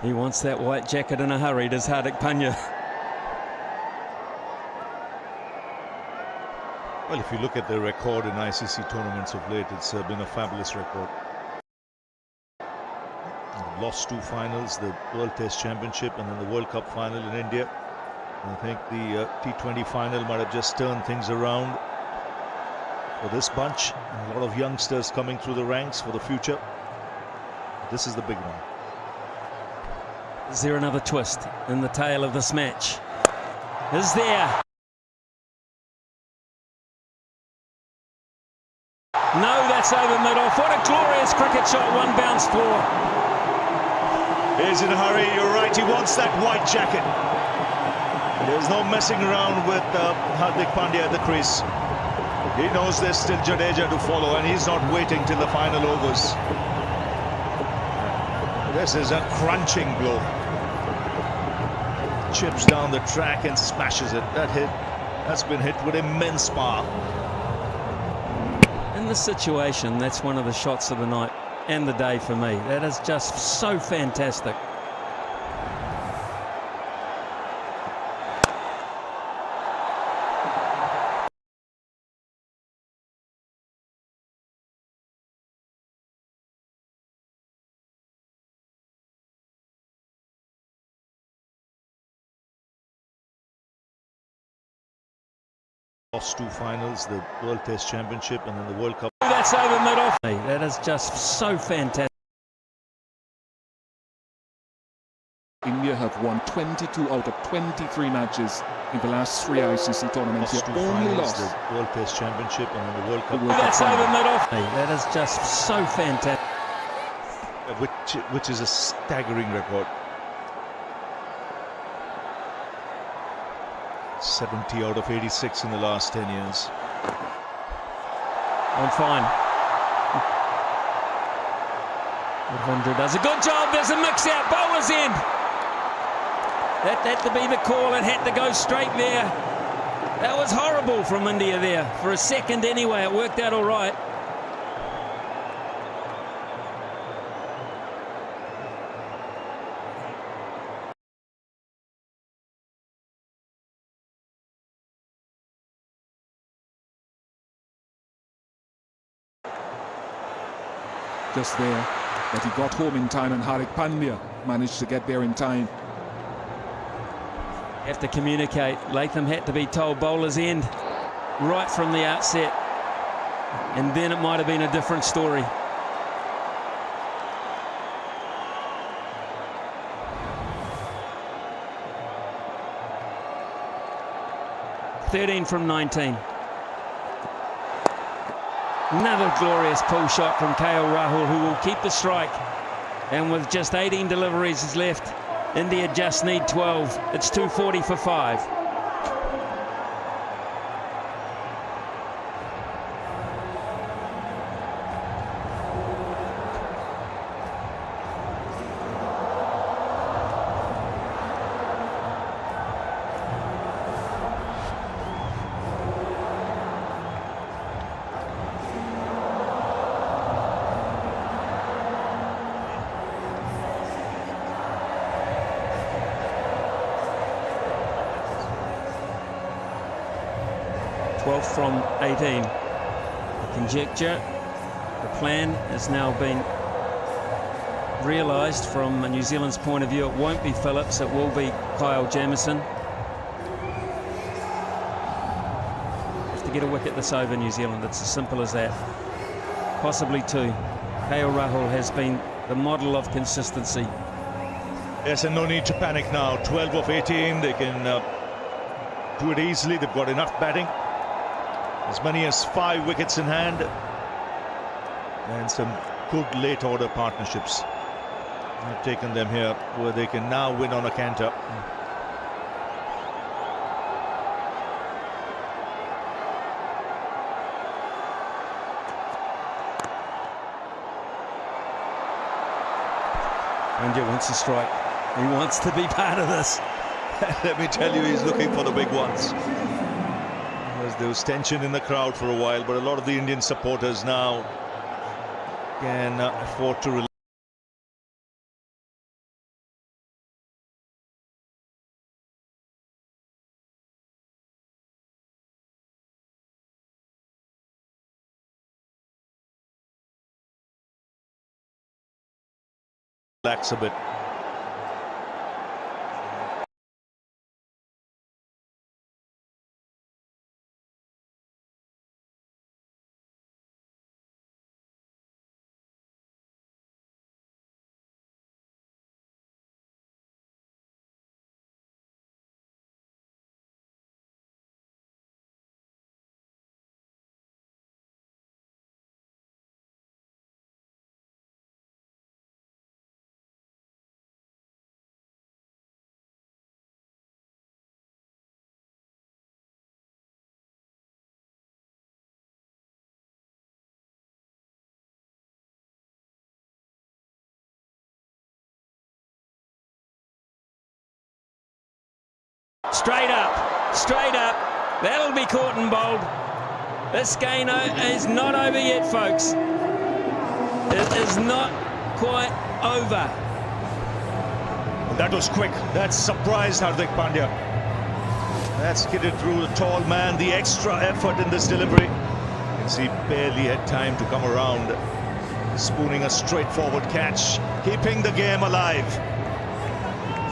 He wants that white jacket in a hurry, does Hardik Pandya. Well, if you look at the record in ICC tournaments of late, it's been a fabulous record. Lost 2 finals, the World Test Championship and then the World Cup final in India. I think the T20 final might have just turned things around for this bunch. A lot of youngsters coming through the ranks for the future. This is the big one. Is there another twist in the tail of this match? Is there? No, that's over mid-off. What a glorious cricket shot, one bounce for. He's in a hurry, you're right, he wants that white jacket. There's no messing around with Hardik Pandya at the crease. He knows there's still Jadeja to follow and he's not waiting till the final overs. This is a crunching blow. Chips down the track and smashes it. That hit has been hit with immense power. In this situation, that's one of the shots of the night and the day for me. That is just so fantastic. Lost 2 finals, the World Test Championship and then the World Cup. That's over mid-off. That is just so fantastic. India have won 22 out of 23 matches in the last 3 ICC tournaments. Lost 2 finals, the World Test Championship and then the World Cup. That's over mid-off. That is just so fantastic. Which is a staggering record. 70 out of 86 in the last 10 years. I'm fine. Ravindra does a good job. There's a mix out. Bowler's end. That had to be the call. It had to go straight there. That was horrible from India there. For a second anyway, it worked out all right. Just there, but he got home in time and Hardik Pandya managed to get there in time. Have to communicate. Latham had to be told bowler's end right from the outset, and then it might have been a different story. "13 from 19. Another glorious pull shot from KL Rahul, who will keep the strike. And with just 18 deliveries left, India just need 12. It's 240 for 5. From 18. The conjecture, the plan has now been realised from New Zealand's point of view. It won't be Phillips, it will be Kyle Jamieson. Have to get a wicket this over, New Zealand. It's as simple as that. Possibly 2. KL Rahul has been the model of consistency. Yes, and no need to panic now. 12 of 18, they can do it easily. They've got enough batting. As many as 5 wickets in hand and some good late order partnerships. I've taken them here where they can now win on a canter. India wants to strike. He wants to be part of this. Let me tell you, he's looking for the big ones. There was tension in the crowd for a while, but a lot of the Indian supporters now can afford to relax. relax a bit. Straight up. That'll be caught and bowled. This game is not over yet, folks. It is not quite over. That was quick. That surprised Hardik Pandya. That's skidded through the tall man. The extra effort in this delivery. You can see barely had time to come around. Spooning a straightforward catch. Keeping the game alive.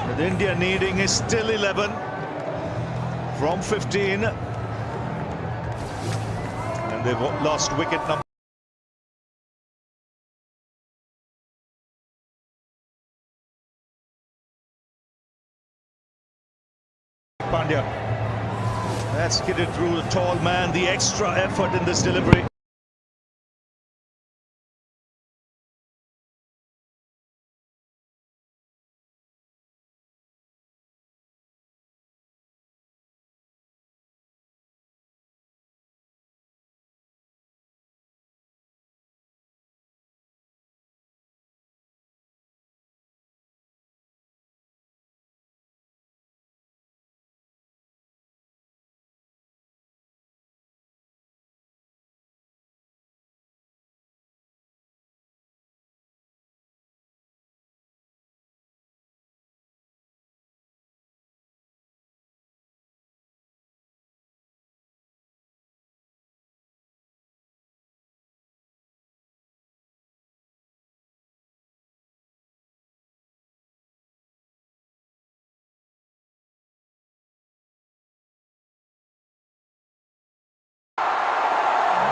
With India needing is still 11 from 15. And they've lost wicket number. Pandya. That's skidded through the tall man. The extra effort in this delivery.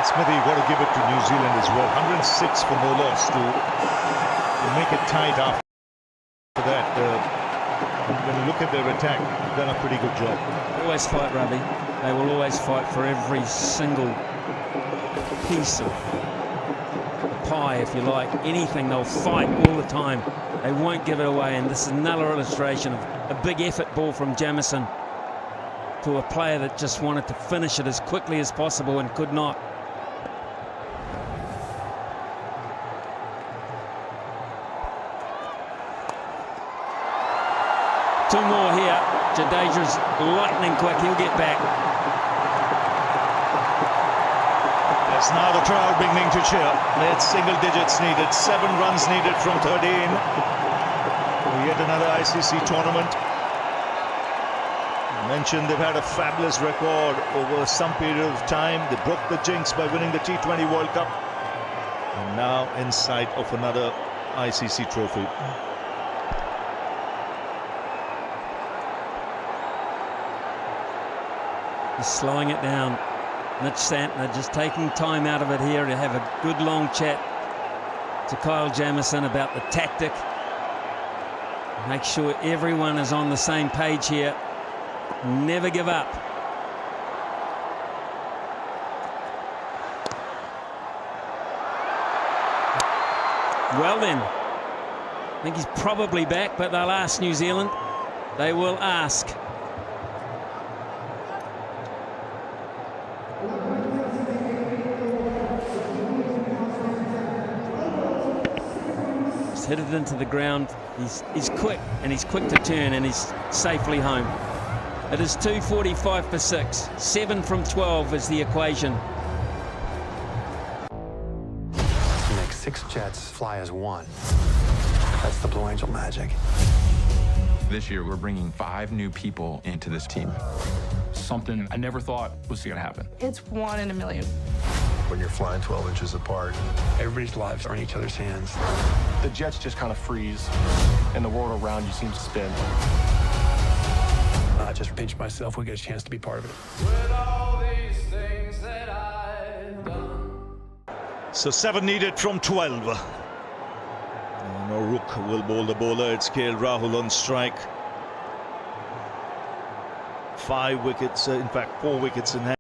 Smithy, you've got to give it to New Zealand as well. 106 for no loss to make it tight after that. When you look at their attack, they've done a pretty good job. Always fight, Ravi. They will always fight for every single piece of the pie, if you like. Anything, they'll fight all the time. They won't give it away. And this is another illustration of a big effort ball from Jamieson to a player that just wanted to finish it as quickly as possible and could not. Two more here. Jadeja's lightning quick. He'll get back. Yes, now the crowd beginning to cheer. It's single digits needed. 7 runs needed from 13. Yet another ICC tournament. I mentioned they've had a fabulous record over some period of time. They broke the jinx by winning the T20 World Cup. And now in sight of another ICC trophy. Just slowing it down. Mitch Santner just taking time out of it here to have a good long chat to Kyle Jamieson about the tactic. Make sure everyone is on the same page here. Never give up. Well then, I think he's probably back, but they'll ask New Zealand. They will ask. Hit it into the ground. He's quick, and he's quick to turn, and he's safely home. It is 2:45 for 6. 7 from 12 is the equation. You make 6 jets fly as one. That's the Blue Angel magic. This year, we're bringing 5 new people into this team. Something I never thought was going to happen. It's 1 in a million. when you're flying 12 inches apart. Everybody's lives are in each other's hands. The jets just kind of freeze, and the world around you seems to spin. I just pinch myself. We get a chance to be part of it. With all these things that I've done. So 7 needed from 12. No Rook will bowl the bowler. It's KL Rahul on strike. 5 wickets, in fact 4 wickets in hand.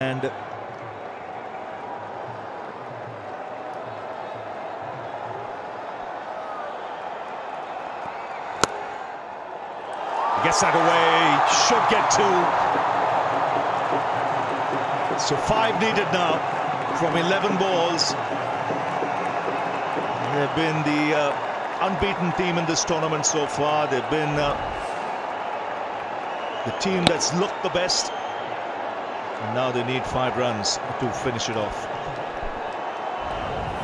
And gets that away, should get 2. So 5 needed now from 11 balls. They've been the unbeaten team in this tournament so far. They've been the team that's looked the best. And now they need 5 runs to finish it off.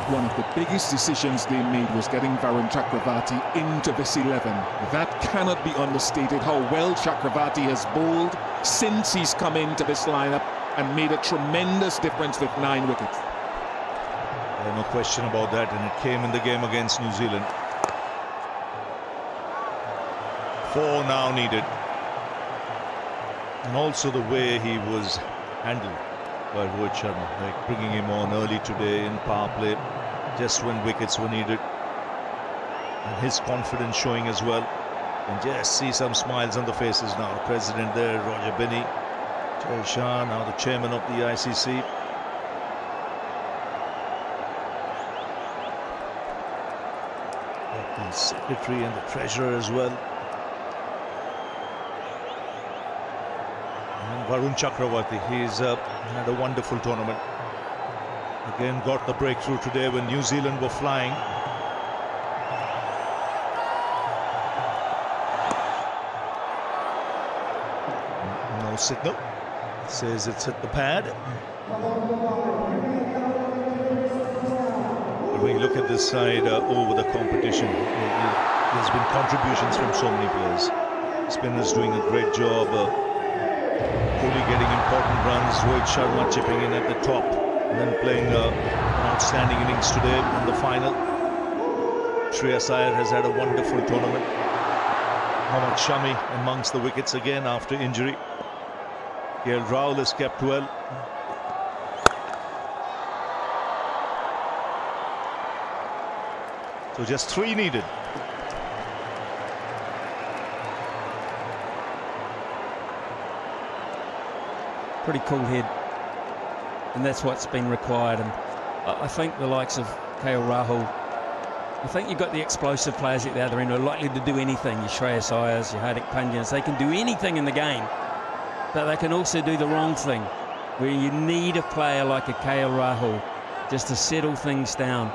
One of the biggest decisions they made was getting Varun Chakravarti into this 11. That cannot be understated, how well Chakravarti has bowled since he's come into this lineup and made a tremendous difference with 9 wickets. No question about that, and it came in the game against New Zealand. 4 now needed. And also the way he was handled by Rohit Sharma, like bringing him on early today in power play, just when wickets were needed. And his confidence showing as well. And just see some smiles on the faces now. The president there, Roger Binney, Jay Shah, now the chairman of the ICC. The secretary and the treasurer as well. And Varun Chakravarti, he's had a wonderful tournament. Again, got the breakthrough today when New Zealand were flying. No signal. Says it's hit the pad. But when you look at this side over the competition, there's been contributions from so many players. Spinners doing a great job. Kohli getting important runs. Rohit Sharma chipping in at the top. And then playing an outstanding innings today in the final. Shreyas Iyer has had a wonderful tournament. Mohammad Shami amongst the wickets again after injury. KL Rahul has kept well. So just 3 needed. Pretty cool head, and that's what's been required. And I think the likes of KL Rahul, I think you've got the explosive players at the other end who are likely to do anything. Your Shreyas Iyers, your Hardik Pandyas, they can do anything in the game, but they can also do the wrong thing, where you need a player like a KL Rahul just to settle things down.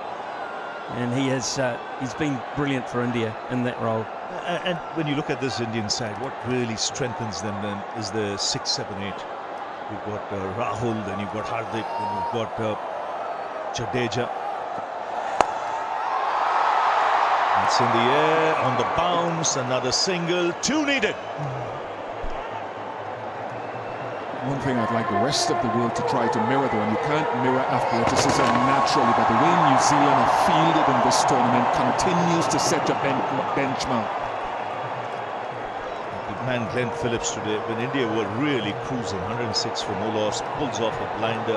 And he's been brilliant for India in that role. And when you look at this Indian side, what really strengthens them then is the 6, 7, 8. You've got Rahul, then you've got Hardik, then you've got Jadeja. It's in the air, on the bounce, another single, 2 needed. One thing I'd like the rest of the world to try to mirror, though, and you can't mirror athleticism naturally, but the way New Zealand have fielded in this tournament continues to set a benchmark. Man, Glenn Phillips today, when India were really cruising, 106 for no loss, pulls off a blinder.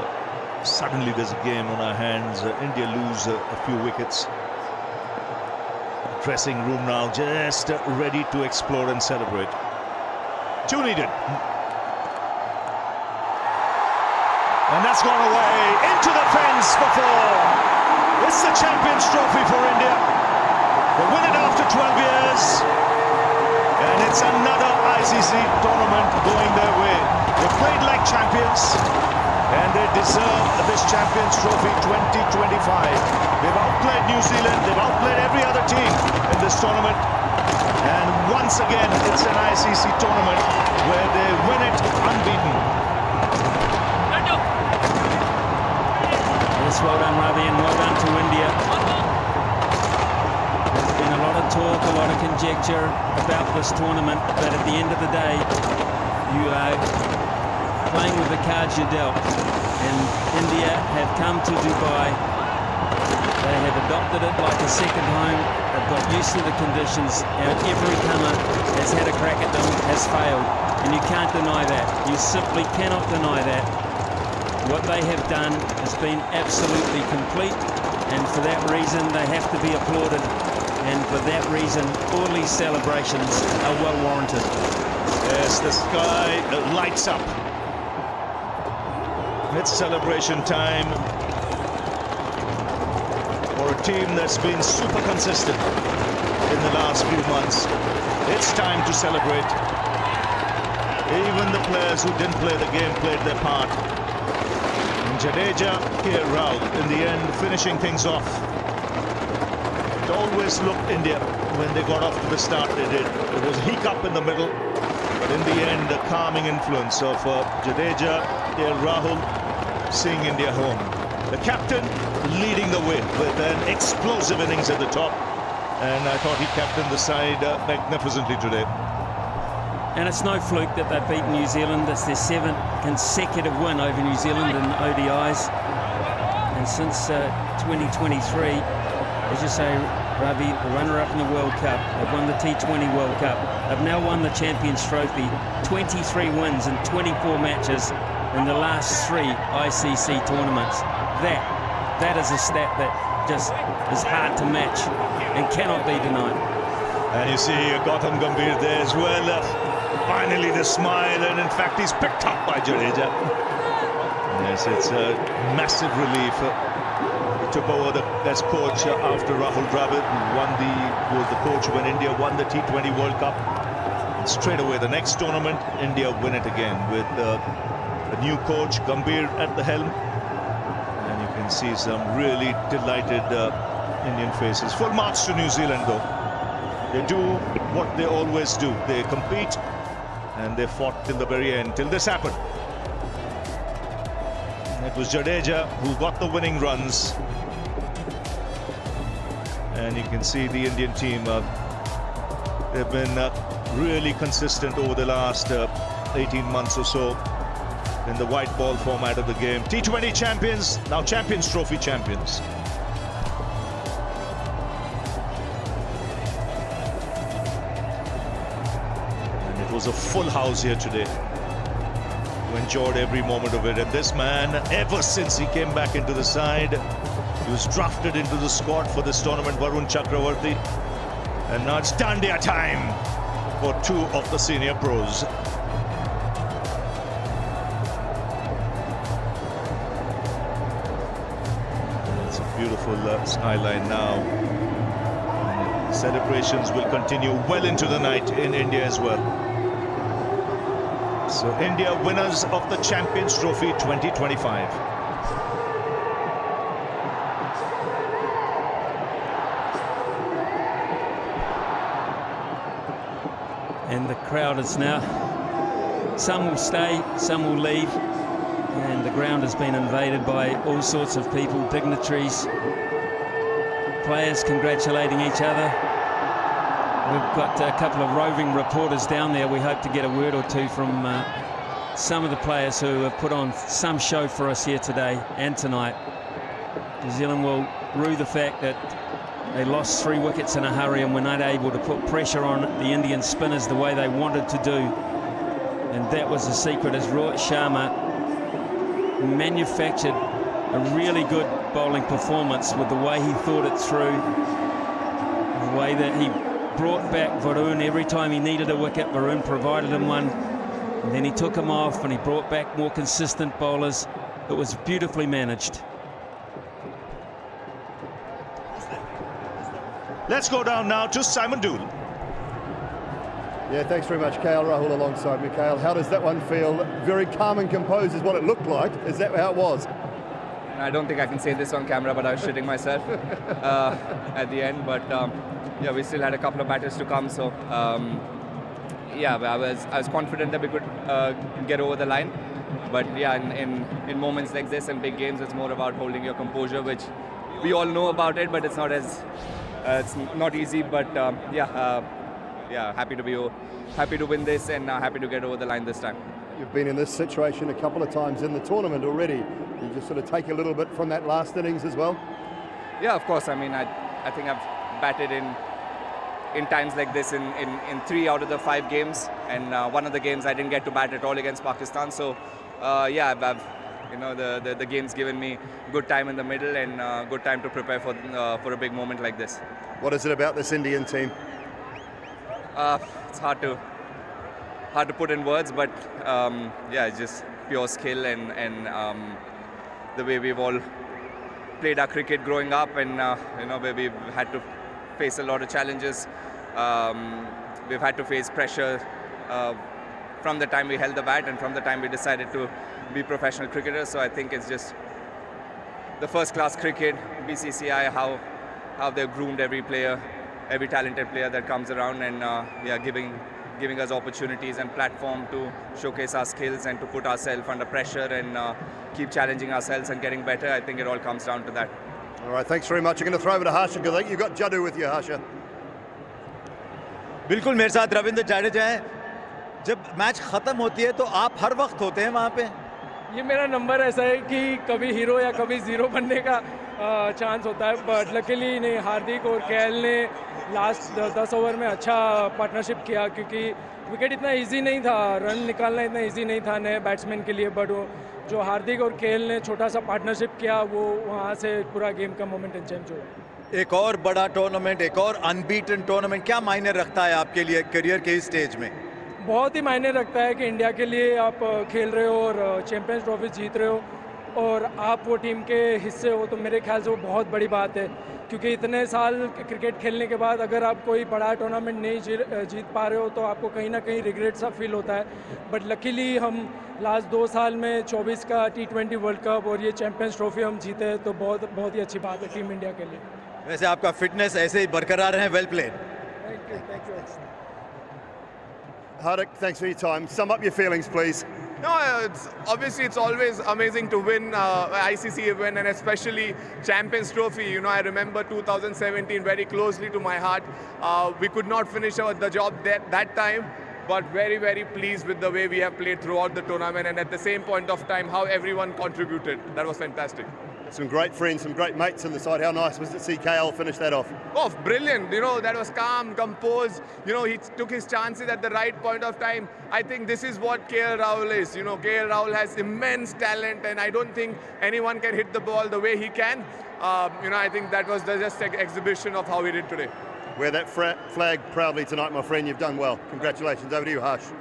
Suddenly there's a game on our hands. India lose a few wickets. Dressing room now just ready to explore and celebrate. 2 needed. And that's gone away into the fence for 4. It's the Champions Trophy for India. They win it after 12 years. And it's another ICC tournament going their way. They played like champions, and they deserve this Champions Trophy 2025. They've outplayed New Zealand, they've outplayed every other team in this tournament. And once again, it's an ICC tournament where they win it unbeaten. Yes, well done, Ravi, and well done to India. There's been a lot of talk, a lot of conjecture about this tournament, but at the end of the day, You are playing with the cards you're dealt. And India have come to Dubai. They have adopted it like a second home. They've got used to the conditions, and every comer has had a crack at them, has failed. And you can't deny that. You simply cannot deny that. What they have done has been absolutely complete, and for that reason they have to be applauded. And for that reason, all these celebrations are well warranted. Yes, the sky lights up. It's celebration time for a team that's been super consistent in the last few months. It's time to celebrate. Even the players who didn't play the game played their part. And Jadeja, Rahul, in the end, finishing things off. It always looked India when they got off to the start they did. There was a hiccup in the middle, but in the end, the calming influence of Jadeja, Rahul, seeing India home. The captain leading the way with an explosive innings at the top, and I thought he captained the side magnificently today. And it's no fluke that they've beaten New Zealand. It's their 7th consecutive win over New Zealand in ODIs. And since 2023, as you say, Ravi, the runner-up in the World Cup, they've won the T20 World Cup. They've now won the Champions Trophy, 23 wins in 24 matches in the last 3 ICC tournaments. That is a stat that just is hard to match and cannot be denied. And you see Gautam Gambhir there as well. Finally the smile, and in fact he's picked up by Jadeja. Yes, it's a massive relief. He took over as coach after Rahul Dravid, who was the coach when India won the T20 World Cup. And straight away, the next tournament, India win it again with a new coach, Gambhir, at the helm. And you can see some really delighted Indian faces. Full marks to New Zealand, though. They do what they always do. They compete, and they fought till the very end, till this happened. It was Jadeja who got the winning runs. And you can see the Indian team, they've been really consistent over the last 18 months or so in the white ball format of the game. T20 champions, now Champions Trophy champions. And it was a full house here today. We enjoyed every moment of it. And this man, ever since he came back into the side, he was drafted into the squad for this tournament, Varun Chakravarti. And now it's Dandiya time for 2 of the senior pros. It's a beautiful skyline now. And celebrations will continue well into the night in India as well. So India winners of the Champions Trophy 2025. And the crowd is now, some will stay, some will leave, and the ground has been invaded by all sorts of people, dignitaries, players congratulating each other. We've got a couple of roving reporters down there. We hope to get a word or two from some of the players who have put on some show for us here today and tonight. New Zealand will rue the fact that they lost 3 wickets in a hurry and were not able to put pressure on the Indian spinners the way they wanted to do. And that was the secret, as Rohit Sharma manufactured a really good bowling performance with the way he thought it through, the way that he brought back Varun every time he needed a wicket. Varun provided him one, and then he took him off and he brought back more consistent bowlers. It was beautifully managed. Let's go down now to Simon Dool. Yeah, thanks very much, Kale. Rahul alongside me. Kale, how does that one feel? Very calm and composed is what it looked like. Is that how it was? I don't think I can say this on camera, but I was shitting myself at the end. But yeah, we still had a couple of batters to come, so yeah, I was confident that we could get over the line. But yeah, in moments like this and big games, it's more about holding your composure, which we all know about it, but it's not as it's not easy. But yeah, yeah, happy to win this and happy to get over the line this time. You've been in this situation a couple of times in the tournament already. You just sort of take a little bit from that last innings as well? Yeah, of course. I mean, I think I've batted in times like this in 3 out of the 5 games, and one of the games I didn't get to bat at all against Pakistan. So, yeah, I've you know, the game's given me good time in the middle and good time to prepare for a big moment like this. What is it about this Indian team? It's hard to put in words, but yeah, it's just pure skill and the way we've all played our cricket growing up, and you know, where we've had to face a lot of challenges. We've had to face pressure from the time we held the bat and from the time we decided to be professional cricketers. So I think it's just the first-class cricket, BCCI, how they've groomed every player, every talented player that comes around, and yeah, giving us opportunities and platform to showcase our skills and to put ourselves under pressure and keep challenging ourselves and getting better. I think it all comes down to that. All right, thanks very much. I'm going to throw over to Harsha because I think you've got Jaddu with you, Harsha. बिल्कुल मेरे साथ रविंद्र जाडेजा हैं. जब match खत्म होती है तो आप हर वक्त होते हैं वहाँ पे? ये मेरा नंबर ऐसा है कि कभी हीरो या कभी ज़ीरो बनने का चांस होता है, बट लकीली नहीं, हार्दिक और केएल ने लास्ट 10 ओवर में अच्छा पार्टनरशिप किया, क्योंकि विकेट इतना इजी नहीं था, रन निकालना इतना इजी नहीं था नए बैट्समैन के लिए, बट जो हार्दिक और केएल ने छोटा सा पार्टनरशिप किया, वो वहाँ से पूरा गेम का मोमेंटम चेंज हुआ. एक और बड़ा टूर्नामेंट, एक और अनबीटन टूर्नामेंट, क्या मायने रखता है आपके लिए करियर के इस स्टेज में? बहुत ही मायने रखता है कि इंडिया के लिए आप खेल रहे हो और चैंपियंस ट्रॉफी जीत रहे हो और आप वो टीम के हिस्से हो, तो मेरे ख्याल से वो बहुत बड़ी बात है, क्योंकि इतने साल क्रिकेट खेलने के बाद अगर आप कोई बड़ा टूर्नामेंट नहीं जीत पा रहे हो तो आपको कहीं ना कहीं रिग्रेट सा फील होता है. बट लकीली हम लास्ट 2 साल में 24 का T20 वर्ल्ड कप और ये चैंपियंस ट्रॉफी हम जीते, तो बहुत ही अच्छी बात है टीम इंडिया के लिए. वैसे आपका फिटनेस ऐसे ही बरकरार है. Well played. Thank you. Hardik, thanks for your time. Sum up your feelings, please. No, it's always amazing to win ICC event, and especially Champions Trophy. You know, I remember 2017 very closely to my heart. We could not finish the job that time, but very, very pleased with the way we have played throughout the tournament, and at the same point of time, how everyone contributed. That was fantastic. Some great friends, some great mates on the side. How nice was it to see KL finish that off? Oh, brilliant. You know, that was calm, composed. You know, he took his chances at the right point of time. I think this is what KL Rahul is. You know, KL Rahul has immense talent, and I don't think anyone can hit the ball the way he can. You know, I think that was just an exhibition of how he did today. Wear that flag proudly tonight, my friend. You've done well. Congratulations. Over to you, Harsh.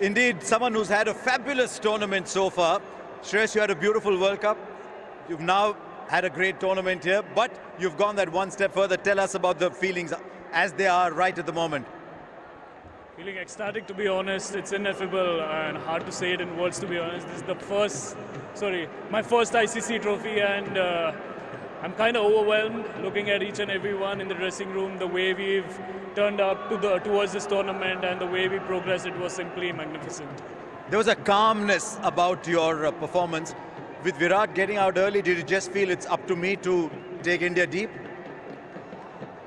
Indeed, someone who's had a fabulous tournament so far. Shreyas, you had a beautiful World Cup. You've now had a great tournament here, but you've gone that one step further. Tell us about the feelings as they are right at the moment. Feeling ecstatic, to be honest. It's ineffable and hard to say it in words, to be honest. This is my first ICC trophy, and I'm kind of overwhelmed looking at each and every one in the dressing room. The way we've turned up towards this tournament and the way we progressed, it was simply magnificent. There was a calmness about your performance. With Virat getting out early, did you just feel it's up to me to take India deep?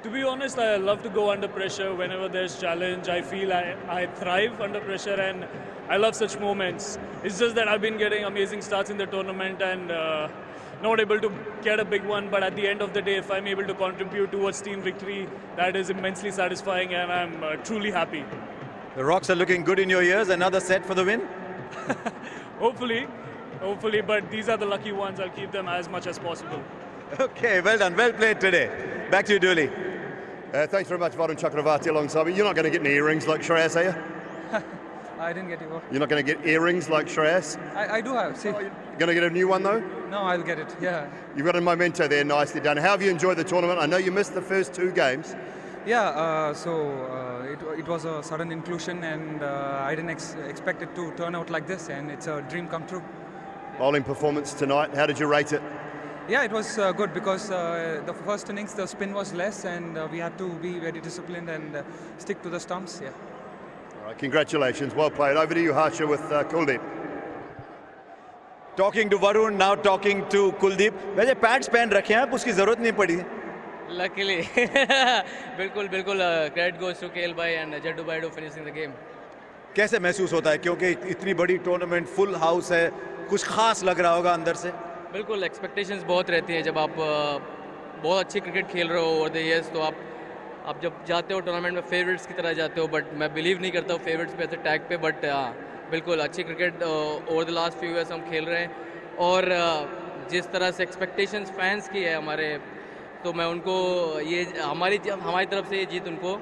To be honest, I love to go under pressure. Whenever there's challenge, I feel I thrive under pressure, and I love such moments. It's just that I've been getting amazing starts in the tournament and not able to get a big one, but at the end of the day, if I'm able to contribute towards team victory, that is immensely satisfying, and I'm truly happy. The rocks are looking good in your ears. Another set for the win? Hopefully, but these are the lucky ones. I'll keep them as much as possible. Okay, well done. Well played today. Back to you, Dooley. Thanks very much, Varun Chakravarti alongside me. You're not going to get any earrings like Shreyas, are you? I didn't get you. You're not going to get earrings like Shreyas? I do have. See. You're going to get a new one, though? No, I'll get it. Yeah. You've got a memento there. Nicely done. How have you enjoyed the tournament? I know you missed the first 2 games. Yeah, it was a sudden inclusion, and I didn't expect it to turn out like this, and it's a dream come true. Bowling performance tonight, how did you rate it? Yeah, it was good because the first innings the spin was less, and we had to be very disciplined and stick to the stumps. Yeah. All right, congratulations, well played. Over to you, Harsha, with Kuldeep. Talking to Varun, now talking to Kuldeep. वैसे pads पहन रखे हैं, आप उसकी जरूरत नहीं पड़ी. Luckily, बिल्कुल बिल्कुल credit goes to KL bhai and Jaddu bhai to finishing the game. कैसे महसूस होता है क्योंकि इतनी बड़ी टूर्नामेंट फुल हाउस है, कुछ खास लग रहा होगा अंदर से? बिल्कुल एक्सपेक्टेशंस बहुत रहती हैं जब आप बहुत अच्छी क्रिकेट खेल रहे हो ओवर द ईयर्स, तो आप जब जाते हो टूर्नामेंट में फेवरेट्स की तरह जाते हो, बट मैं बिलीव नहीं करता हूँ फेवरेट्स पे ऐसे टैग पे, बट बिल्कुल अच्छी cricket over the last few years हम खेल रहे हैं और जिस तरह से एक्सपेक्टेशंस फैंस की है हमारे, तो मैं उनको ये हमारी तरफ से ये जीत उनको,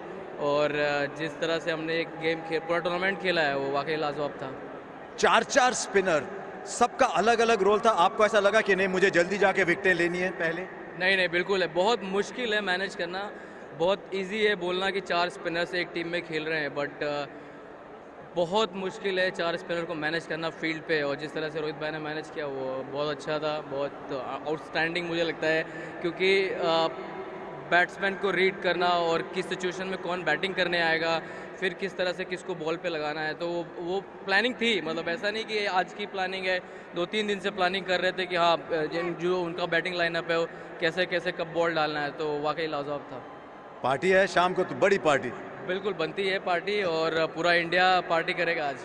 और जिस तरह से हमने एक गेम पूरा टूर्नामेंट खेला है वो वाकई लाजवाब था। 4 स्पिनर, सबका अलग अलग रोल था। आपको ऐसा लगा कि नहीं मुझे जल्दी जाके विकेटें लेनी है पहले? नहीं बिल्कुल है, बहुत मुश्किल है मैनेज करना। बहुत इजी है बोलना कि 4 स्पिनर्स एक टीम में खेल रहे हैं, बट बहुत मुश्किल है 4 स्पिनर को मैनेज करना फील्ड पे, और जिस तरह से रोहित भाई ने मैनेज किया वो बहुत अच्छा था, बहुत आउटस्टैंडिंग मुझे लगता है, क्योंकि बैट्समैन को रीड करना और किस सिचुएशन में कौन बैटिंग करने आएगा, फिर किस तरह से किसको बॉल पे लगाना है, तो वो प्लानिंग थी। मतलब ऐसा नहीं कि आज की प्लानिंग है, 2-3 दिन से प्लानिंग कर रहे थे कि हाँ जो उनका बैटिंग लाइनअप है वो कैसे कैसे कब बॉल डालना है, तो वाकई लाजवाब था। पार्टी है शाम को, तो बड़ी पार्टी बिल्कुल बनती है पार्टी, और पूरा इंडिया पार्टी करेगा आज।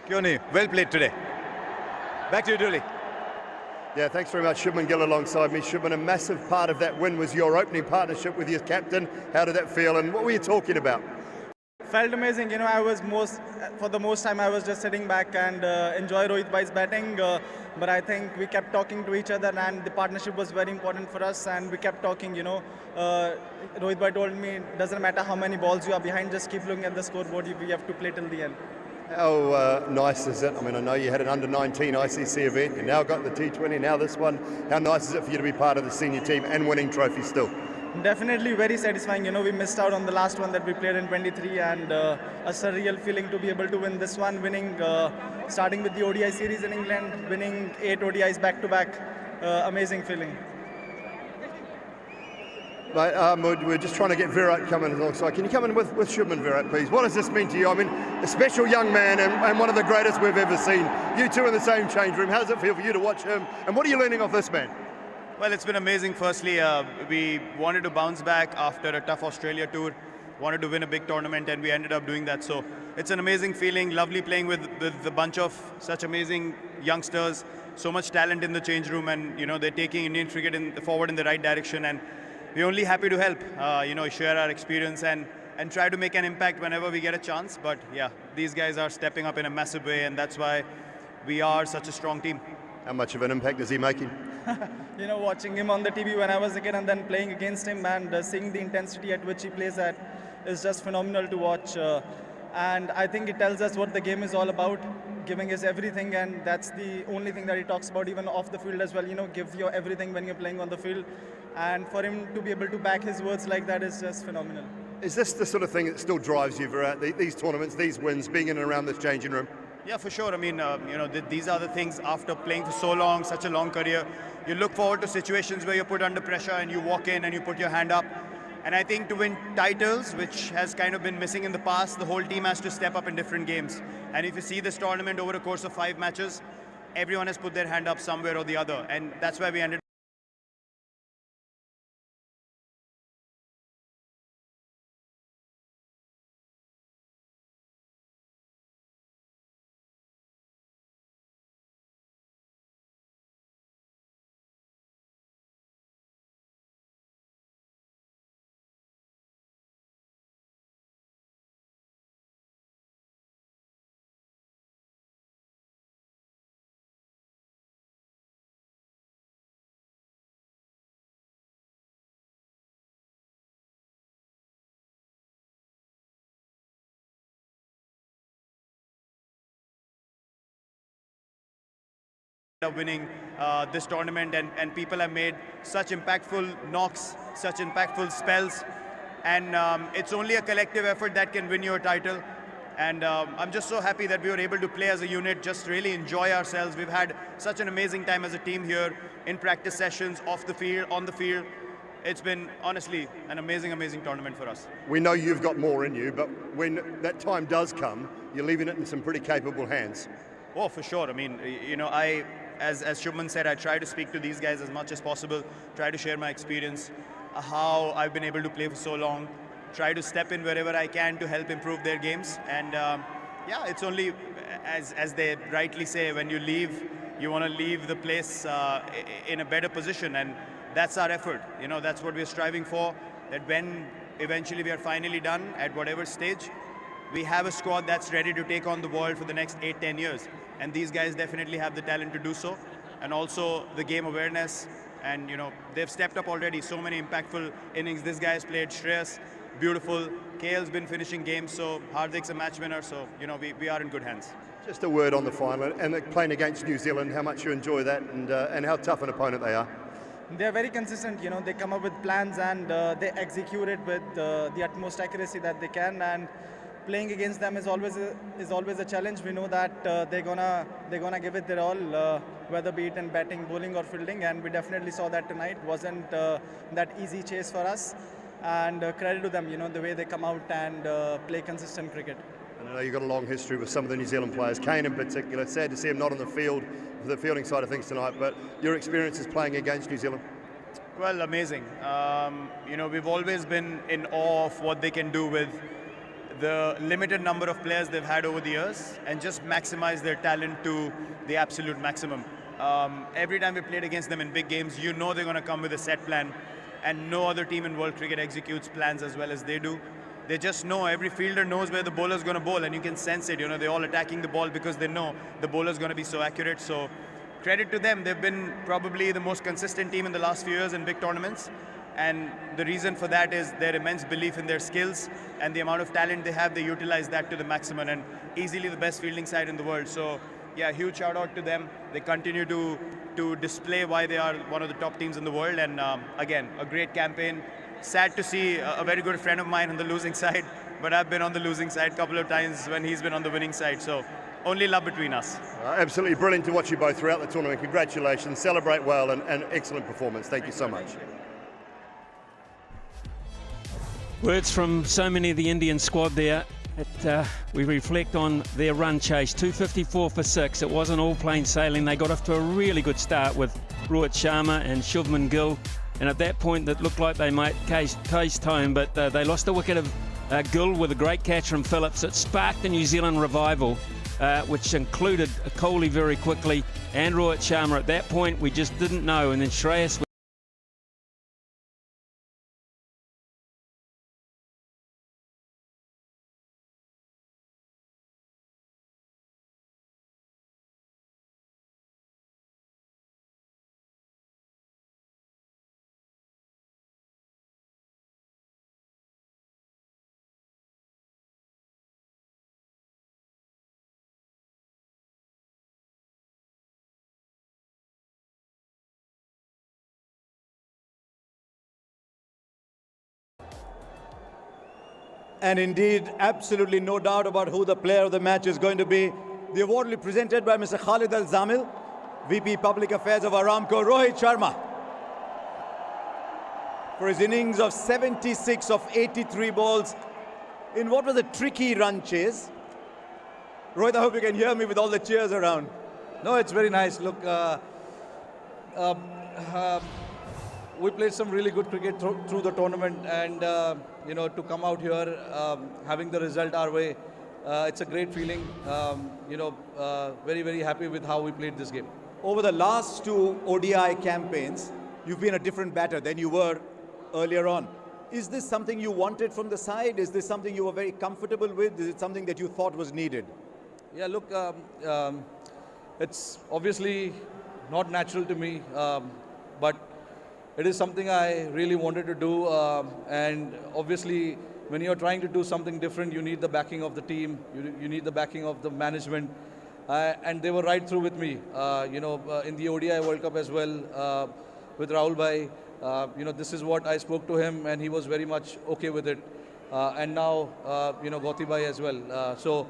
क्यों नहीं? Well played today. Back to you Dolly. Yeah, thanks very much. Shubman Gill alongside me. Shubman, a massive part of that win was your opening partnership with your captain. How did that feel and what were you talking about? Felt amazing. You know, I was for the most time I was just sitting back and enjoy Rohit bhai's batting. But I think we kept talking to each other and the partnership was very important for us. And we kept talking. You know, Rohit bhai told me it doesn't matter how many balls you are behind, just keep looking at the scoreboard. We have to play till the end. How nice is it? I mean, I know you had an under-19 ICC event, you now got the T20, now this one. How nice is it for you to be part of the senior team and winning trophies still? Definitely very satisfying. You know, we missed out on the last one that we played in 23, and a surreal feeling to be able to win this one, winning, starting with the ODI series in England, winning 8 ODIs back-to-back. Amazing feeling. Mate, we're just trying to get Virat coming alongside. Can you come in with Shubman, Virat, please? What does this mean to you? I mean, a special young man and one of the greatest we've ever seen. You two in the same change room. How does it feel for you to watch him? And what are you learning off this man? Well, it's been amazing. Firstly, we wanted to bounce back after a tough Australia tour. Wanted to win a big tournament, and we ended up doing that. So it's an amazing feeling. Lovely playing with a bunch of such amazing youngsters. So much talent in the change room, and you know they're taking Indian cricket forward in the right direction. And we're only happy to help, you know, share our experience and try to make an impact whenever we get a chance. But yeah, these guys are stepping up in a massive way, and that's why we are such a strong team. How much of an impact is he making? You know, watching him on the TV when I was a kid and then playing against him and seeing the intensity at which he plays at is just phenomenal to watch. And I think it tells us what the game is all about, giving us everything, and that's the only thing that he talks about even off the field as well. You know, give your everything when you're playing on the field. And for him to be able to back his words like that is just phenomenal. Is this the sort of thing that still drives you, Virat? These tournaments, these wins, being in and around this changing room? Yeah, for sure. I mean, you know, these are the things after playing for so long, such a long career. You look forward to situations where you're put under pressure and you walk in and you put your hand up. And I think to win titles, which has kind of been missing in the past, the whole team has to step up in different games. And if you see this tournament over a course of 5 matches, everyone has put their hand up somewhere or the other. And that's why we ended up winning this tournament, and people have made such impactful knocks, such impactful spells, and it's only a collective effort that can win you a title. And I'm just so happy that we were able to play as a unit, just really enjoy ourselves. We've had such an amazing time as a team here in practice sessions, off the field, on the field. It's been honestly an amazing, amazing tournament for us. We know you've got more in you, but when that time does come, you're leaving it in some pretty capable hands. Oh, for sure. I mean, you know, as Shubman said, I try to speak to these guys as much as possible, try to share my experience. how I've been able to play for so long, try to step in wherever I can to help improve their games. And yeah, it's only, as they rightly say, when you leave, you want to leave the place in a better position, and that's our effort. You know, that's what we're striving for, that when eventually we are finally done at whatever stage, we have a squad that's ready to take on the world for the next 8-10 years. And these guys definitely have the talent to do so, and also the game awareness. And you know, they've stepped up already. So many impactful innings this guy has played. Shreyas, beautiful. KL's been finishing games, so Hardik's a match winner. So you know, we are in good hands. Just a word on the final and playing against New Zealand. How much you enjoy that, and how tough an opponent they are. They're very consistent. You know, they come up with plans and they execute it with the utmost accuracy that they can. And playing against them is always a challenge. We know that they're gonna give it their all, whether be it in batting, bowling, or fielding. And we definitely saw that tonight. Wasn't that easy chase for us. And credit to them, you know, the way they come out and play consistent cricket. And I know you've got a long history with some of the New Zealand players, Kane in particular. Sad to see him not on the field for the fielding side of things tonight, but your experiences playing against New Zealand? Well, amazing. You know, we've always been in awe of what they can do with the limited number of players they've had over the years, and just maximize their talent to the absolute maximum. Every time we played against them in big games, you know they're going to come with a set plan, and no other team in world cricket executes plans as well as they do. They just know, every fielder knows where the bowler's going to bowl, and you can sense it. You know, they're all attacking the ball because they know the bowler's going to be so accurate. So credit to them. They've been probably the most consistent team in the last few years in big tournaments. And the reason for that is their immense belief in their skills and the amount of talent they have. They utilize that to the maximum, and easily the best fielding side in the world. So yeah, huge shout out to them. They continue to display why they are one of the top teams in the world. And again, a great campaign. Sad to see a very good friend of mine on the losing side, but I've been on the losing side a couple of times when he's been on the winning side. So only love between us. Absolutely brilliant to watch you both throughout the tournament. Congratulations, celebrate well, and excellent performance. Thank you so much. Words from so many of the Indian squad there. We reflect on their run chase, 254 for 6. It wasn't all plain sailing. They got off to a really good start with Rohit Sharma and Shubman Gill. And at that point, it looked like they might taste home, but they lost the wicket of Gill with a great catch from Phillips. It sparked the New Zealand revival, which included Kohli very quickly and Rohit Sharma. At that point, we just didn't know. And then Shreyas And indeed, absolutely no doubt about who the player of the match is going to be. The award will be presented by Mr. Khalid Al-Zamil, VP Public Affairs of Aramco, Rohit Sharma, for his innings of 76 of 83 balls in what was a tricky run chase. Rohit, I hope you can hear me with all the cheers around. No, it's very nice. Look, we played some really good cricket through the tournament, and you know, to come out here having the result our way, it's a great feeling. You know, very, very happy with how we played this game. Over the last two ODI campaigns, you've been a different batter than you were earlier on. Is this something you wanted from the side? Is this something you were very comfortable with? Is it something that you thought was needed? Yeah, look, it's obviously not natural to me, but it is something I really wanted to do, and obviously when you're trying to do something different, you need the backing of the team, you need the backing of the management, and they were right through with me. You know, in the ODI World Cup as well, with Rahul Bhai, you know, this is what I spoke to him, and he was very much okay with it. And now, you know, Gauti Bhai as well. So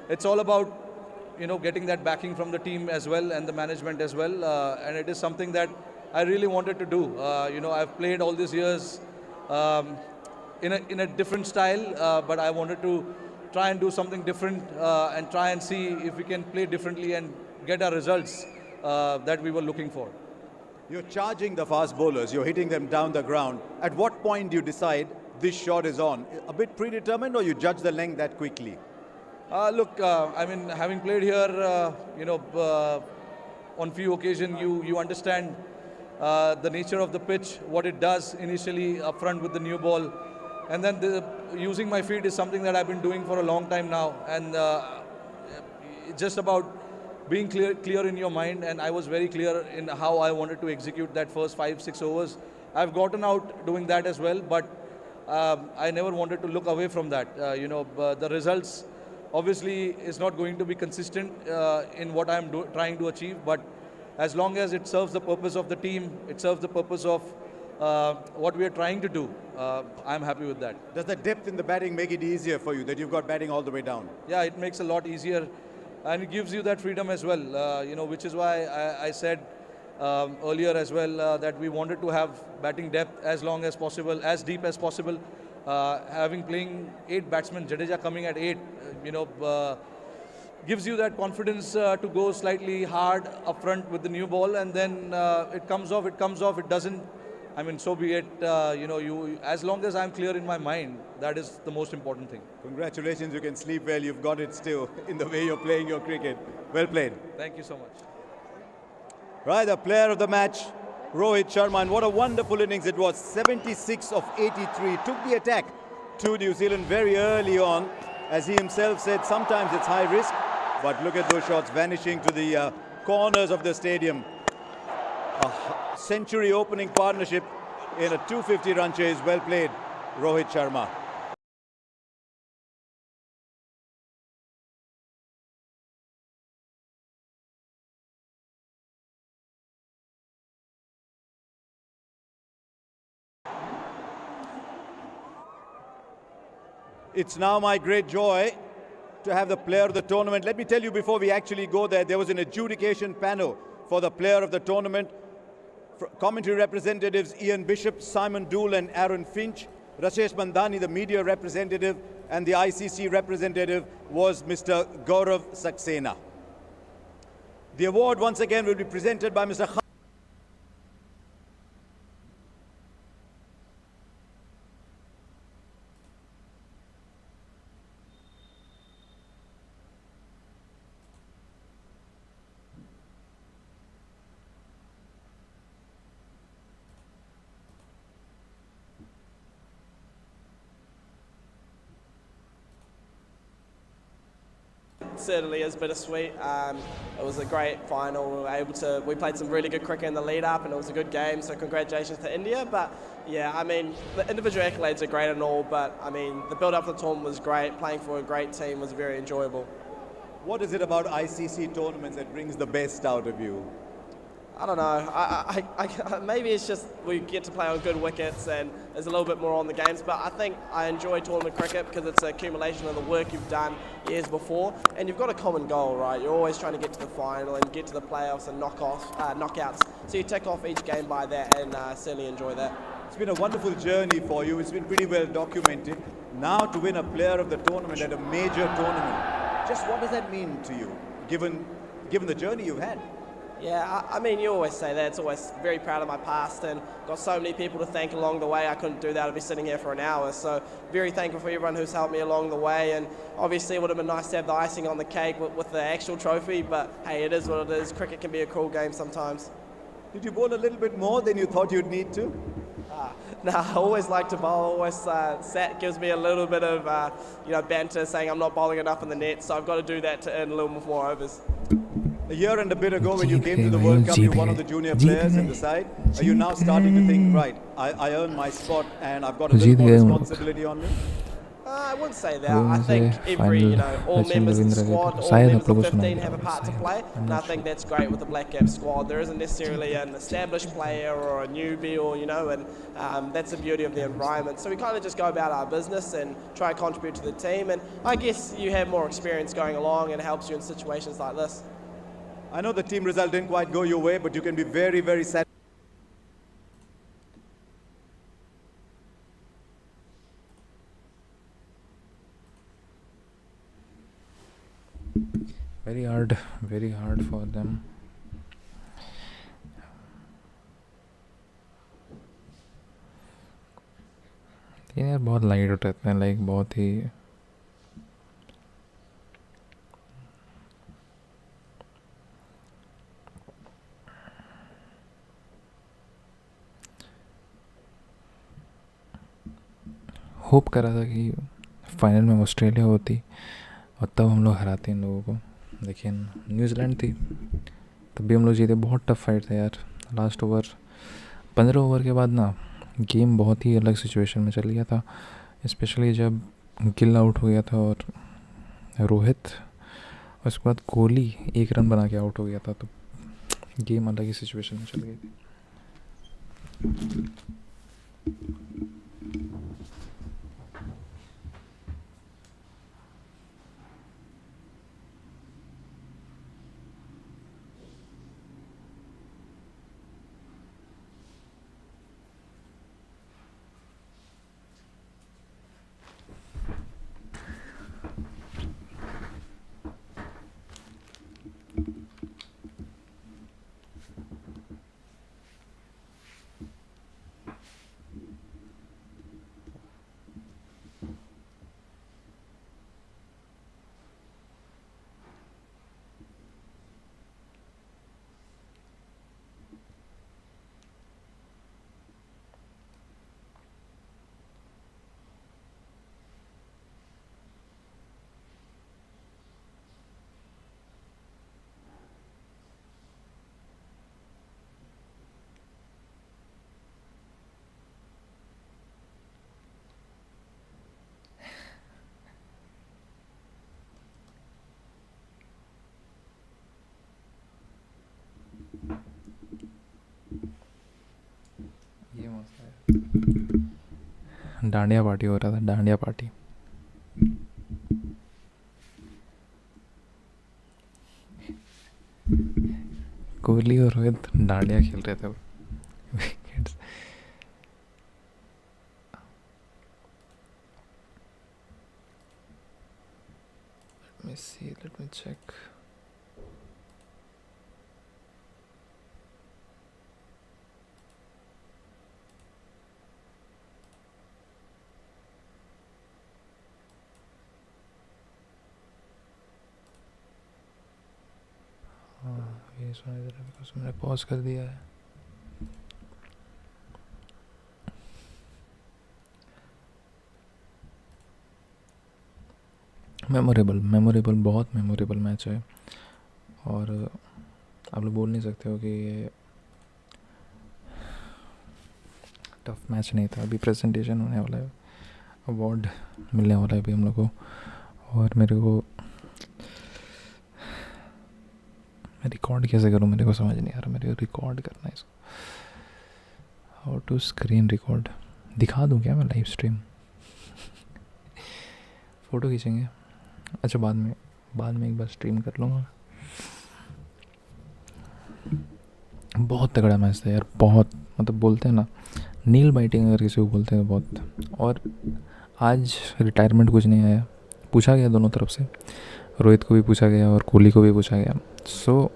it's all about, you know, getting that backing from the team as well and the management as well, and it is something that I really wanted to do. You know, I've played all these years in a different style, but I wanted to try and do something different and try and see if we can play differently and get our results that we were looking for. You're charging the fast bowlers, you're hitting them down the ground. At what point do you decide this shot is on? A bit predetermined, or you judge the length that quickly? Look, I mean, having played here, on few occasions, you understand the nature of the pitch, what it does initially up front with the new ball. And then using my feet is something that I've been doing for a long time now. And it's just about being clear in your mind, and I was very clear in how I wanted to execute that first 5-6 overs. I've gotten out doing that as well, but I never wanted to look away from that. The results obviously is not going to be consistent in what I'm trying to achieve, but as long as it serves the purpose of the team, it serves the purpose of what we are trying to do, I'm happy with that. Does the depth in the batting make it easier for you, that you've got batting all the way down? Yeah, it makes a lot easier. And it gives you that freedom as well, which is why I said earlier as well that we wanted to have batting depth as long as possible, as deep as possible. Having playing 8 batsmen, Jadeja coming at 8, gives you that confidence to go slightly hard up front with the new ball, and then it comes off, it doesn't. I mean, so be it. As long as I'm clear in my mind, that is the most important thing. Congratulations, you can sleep well. You've got it still in the way you're playing your cricket. Well played. Thank you so much. Right, the player of the match, Rohit Sharma, and what a wonderful innings it was. 76 of 83. Took the attack to New Zealand very early on. As he himself said, sometimes it's high risk, but look at those shots vanishing to the corners of the stadium. A century opening partnership in a 250-run chase. Well played, Rohit Sharma. It's now my great joy to have the player of the tournament. Let me tell you, before we actually go there was an adjudication panel for the player of the tournament. Commentary representatives Ian Bishop, Simon Dool and Aaron Finch. Rashesh Mandani, the media representative, and the ICC representative was Mr. Gaurav Saxena. The award once again will be presented by Mr. Certainly is bittersweet. It was a great final. We played some really good cricket in the lead up, and it was a good game. So congratulations to India. But yeah, I mean, the individual accolades are great and all, but I mean, the build up to the tournament was great. Playing for a great team was very enjoyable. What is it about ICC tournaments that brings the best out of you? I don't know. Maybe it's just we get to play on good wickets and there's a little bit more on the games, but I think I enjoy tournament cricket because it's an accumulation of the work you've done years before, and you've got a common goal, right? You're always trying to get to the final and get to the playoffs and knockouts. So you tick off each game by that, and certainly enjoy that. It's been a wonderful journey for you. It's been pretty well documented. Now to win a player of the tournament at a major tournament, just what does that mean to you, given the journey you've had? Yeah, I mean, you always say that. It's always very proud of my past and got so many people to thank along the way. I couldn't do that. I'd be sitting here for an hour. So very thankful for everyone who's helped me along the way. And obviously it would have been nice to have the icing on the cake with the actual trophy. But hey, it is what it is. Cricket can be a cruel game sometimes. Did you bowl a little bit more than you thought you'd need to? I always like to bowl. Always Sat gives me a little bit of banter, saying I'm not bowling enough in the net. So I've got to do that to earn a little more overs. A year and a bit ago, when you came to the World Cup, you're one of the junior players in the side. Are you now starting to think, right, I earned my spot and I've got a little more responsibility on me? I wouldn't say that. I think all members of the squad, all members of 15 have a part to play, and I think that's great with the Black Cap squad. There isn't necessarily an established player or a newbie, and that's the beauty of the environment. So we kind of just go about our business and try and contribute to the team, and I guess you have more experience going along and it helps you in situations like this. I know the team result didn't quite go your way, but you can be very, very satisfied. Very hard for them. यार बहुत light रहते हैं, like बहुत ही hope कर रहा था कि final में ऑस्ट्रेलिया होती और तब हम लोग हराते इन लोगों को, लेकिन न्यूजीलैंड थी तब भी हम लोग जीते। बहुत टफ फाइट था यार। लास्ट ओवर 15 ओवर के बाद ना गेम बहुत ही अलग सिचुएशन में चल गया था, स्पेशली जब गिल आउट हो गया था और रोहित, उसके बाद कोहली 1 रन बना के आउट हो गया था, तो गेम अलग ही सिचुएशन में चल गई थी। डांडिया पार्टी हो रहा था, डांडिया पार्टी। कोहली और रोहित डांडिया खेल रहे थे। let me check. ये सुनाई दे रहा है बिकॉज मैंने पॉज कर दिया है। मेमोरेबल बहुत मेमोरेबल मैच है और आप लोग बोल नहीं सकते हो कि ये टफ मैच नहीं था। अभी प्रेजेंटेशन होने वाला है, अवार्ड मिलने वाला है अभी हम लोग को, और मेरे को मैं रिकॉर्ड कैसे करूँ मेरे को समझ नहीं आ रहा। मेरे को रिकॉर्ड करना है इसको, हाउ टू स्क्रीन रिकॉर्ड। दिखा दूँ क्या मैं लाइव स्ट्रीम? फ़ोटो खींचेंगे, अच्छा बाद में एक बार स्ट्रीम कर लूँगा। बहुत तगड़ा मैच था यार, बहुत मतलब बोलते हैं ना नील बाइटिंग अगर किसी को बोलते हैं बहुत। और आज रिटायरमेंट कुछ नहीं आया, पूछा गया दोनों तरफ से, रोहित को भी पूछा गया और कोहली को भी पूछा गया। So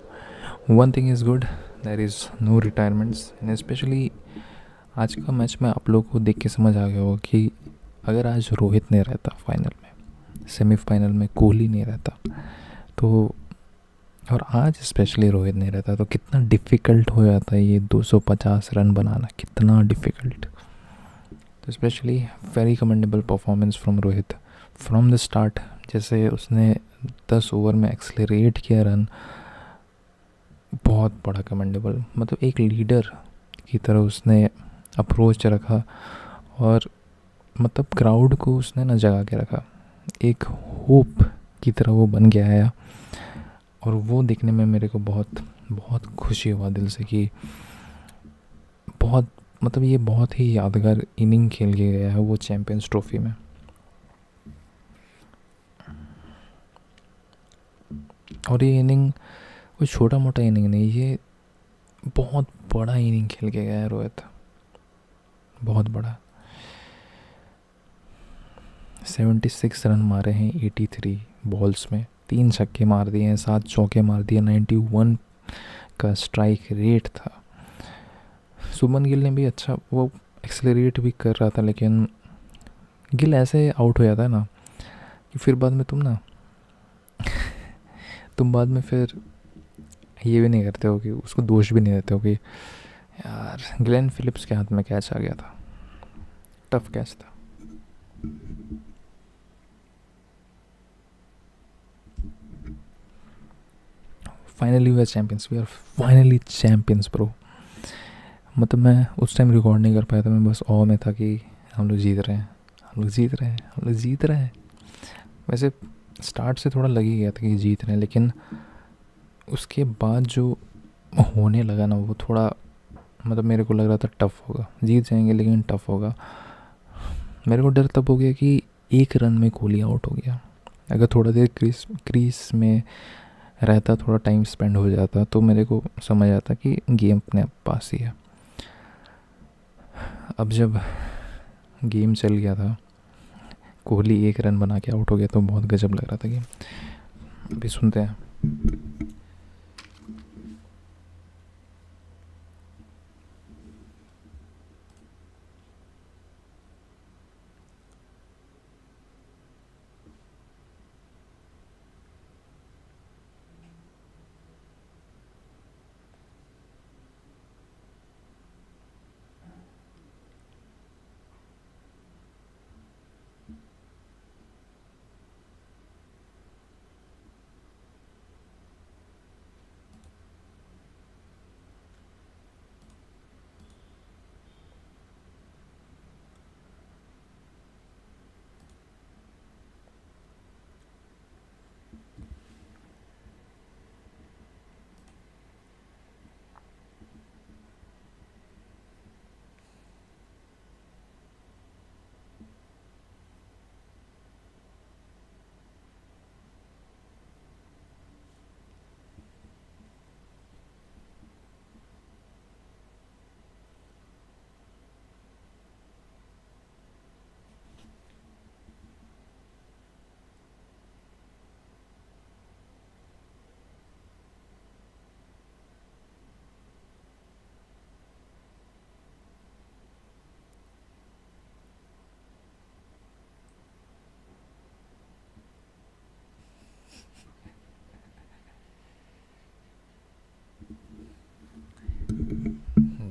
one thing is good, there is no retirements. And specially आज का मैच में आप लोग को देख के समझ आ गया हो कि अगर आज रोहित नहीं रहता फाइनल में, सेमीफाइनल में कोहली नहीं रहता तो, और आज स्पेशली रोहित नहीं रहता तो कितना डिफ़िकल्ट हो जाता है ये 250 रन बनाना, कितना डिफ़िकल्ट। तो specially very commendable performance from Rohit from the start. जैसे उसने 10 ओवर में एक्सेलरेट किया रन, बहुत बड़ा कमेंडेबल। मतलब एक लीडर की तरह उसने अप्रोच रखा और मतलब क्राउड को उसने ना जगा के रखा, एक होप की तरह वो बन के आया। और वो देखने में मेरे को बहुत खुशी हुआ दिल से कि बहुत मतलब ये बहुत ही यादगार इनिंग खेल के गया है वो चैम्पियंस ट्रॉफी में। और ये इनिंग कोई छोटा मोटा इनिंग नहीं, ये बहुत बड़ा इनिंग खेल के गया है रोहित, बहुत बड़ा। 76 रन मारे हैं 83 बॉल्स में, 3 छक्के मार दिए हैं, 7 चौके मार दिए, 91 का स्ट्राइक रेट था। सुमन गिल ने भी अच्छा वो एक्सेलरेट भी कर रहा था, लेकिन गिल ऐसे आउट हो जाता है ना कि फिर बाद में तुम बाद में फिर ये भी नहीं करते हो कि उसको दोष भी नहीं देते हो कि यार ग्लेन फिलिप्स के हाथ में कैच आ गया था, टफ कैच था. Finally we are champions, we are finally champions bro. मतलब मैं उस टाइम रिकॉर्ड नहीं कर पाया था, मैं बस ऑ में था कि हम लोग जीत रहे हैं, हम लोग जीत रहे हैं, हम लोग जीत रहे हैं. वैसे स्टार्ट से थोड़ा लग ही गया था कि जीत रहे हैं, लेकिन उसके बाद जो होने लगा ना वो थोड़ा मतलब मेरे को लग रहा था टफ़ होगा, जीत जाएंगे लेकिन टफ़ होगा. मेरे को डर तब हो गया कि 1 रन में कोहली आउट हो गया. अगर थोड़ा देर क्रीज में रहता, थोड़ा टाइम स्पेंड हो जाता तो मेरे को समझ आता कि गेम अपने पास ही है. अब जब गेम चल गया था, कोहली 1 रन बना के आउट हो गया तो बहुत गजब लग रहा था गेम. अभी सुनते हैं.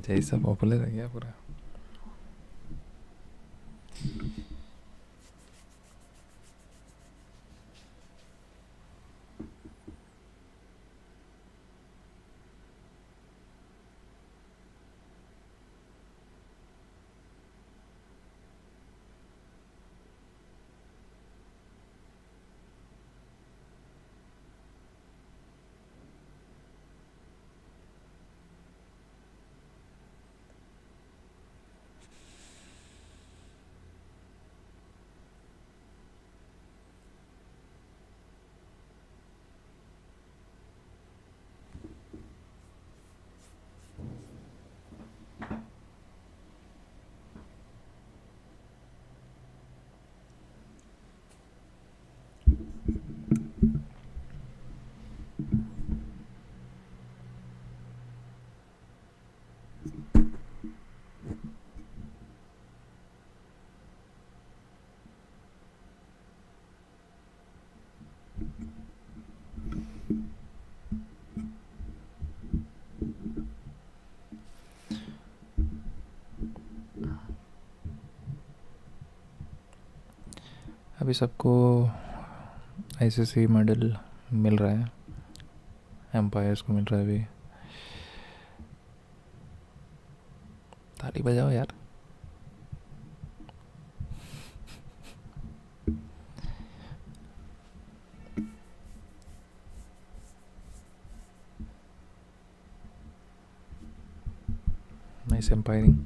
जैसा पॉपुलर है गया पूरा. अभी सबको आईसीसी मेडल मिल रहा है, एम्पायर्स को मिल रहा है. अभी ताली बजाओ यार. नाइस एम्पायरिंग.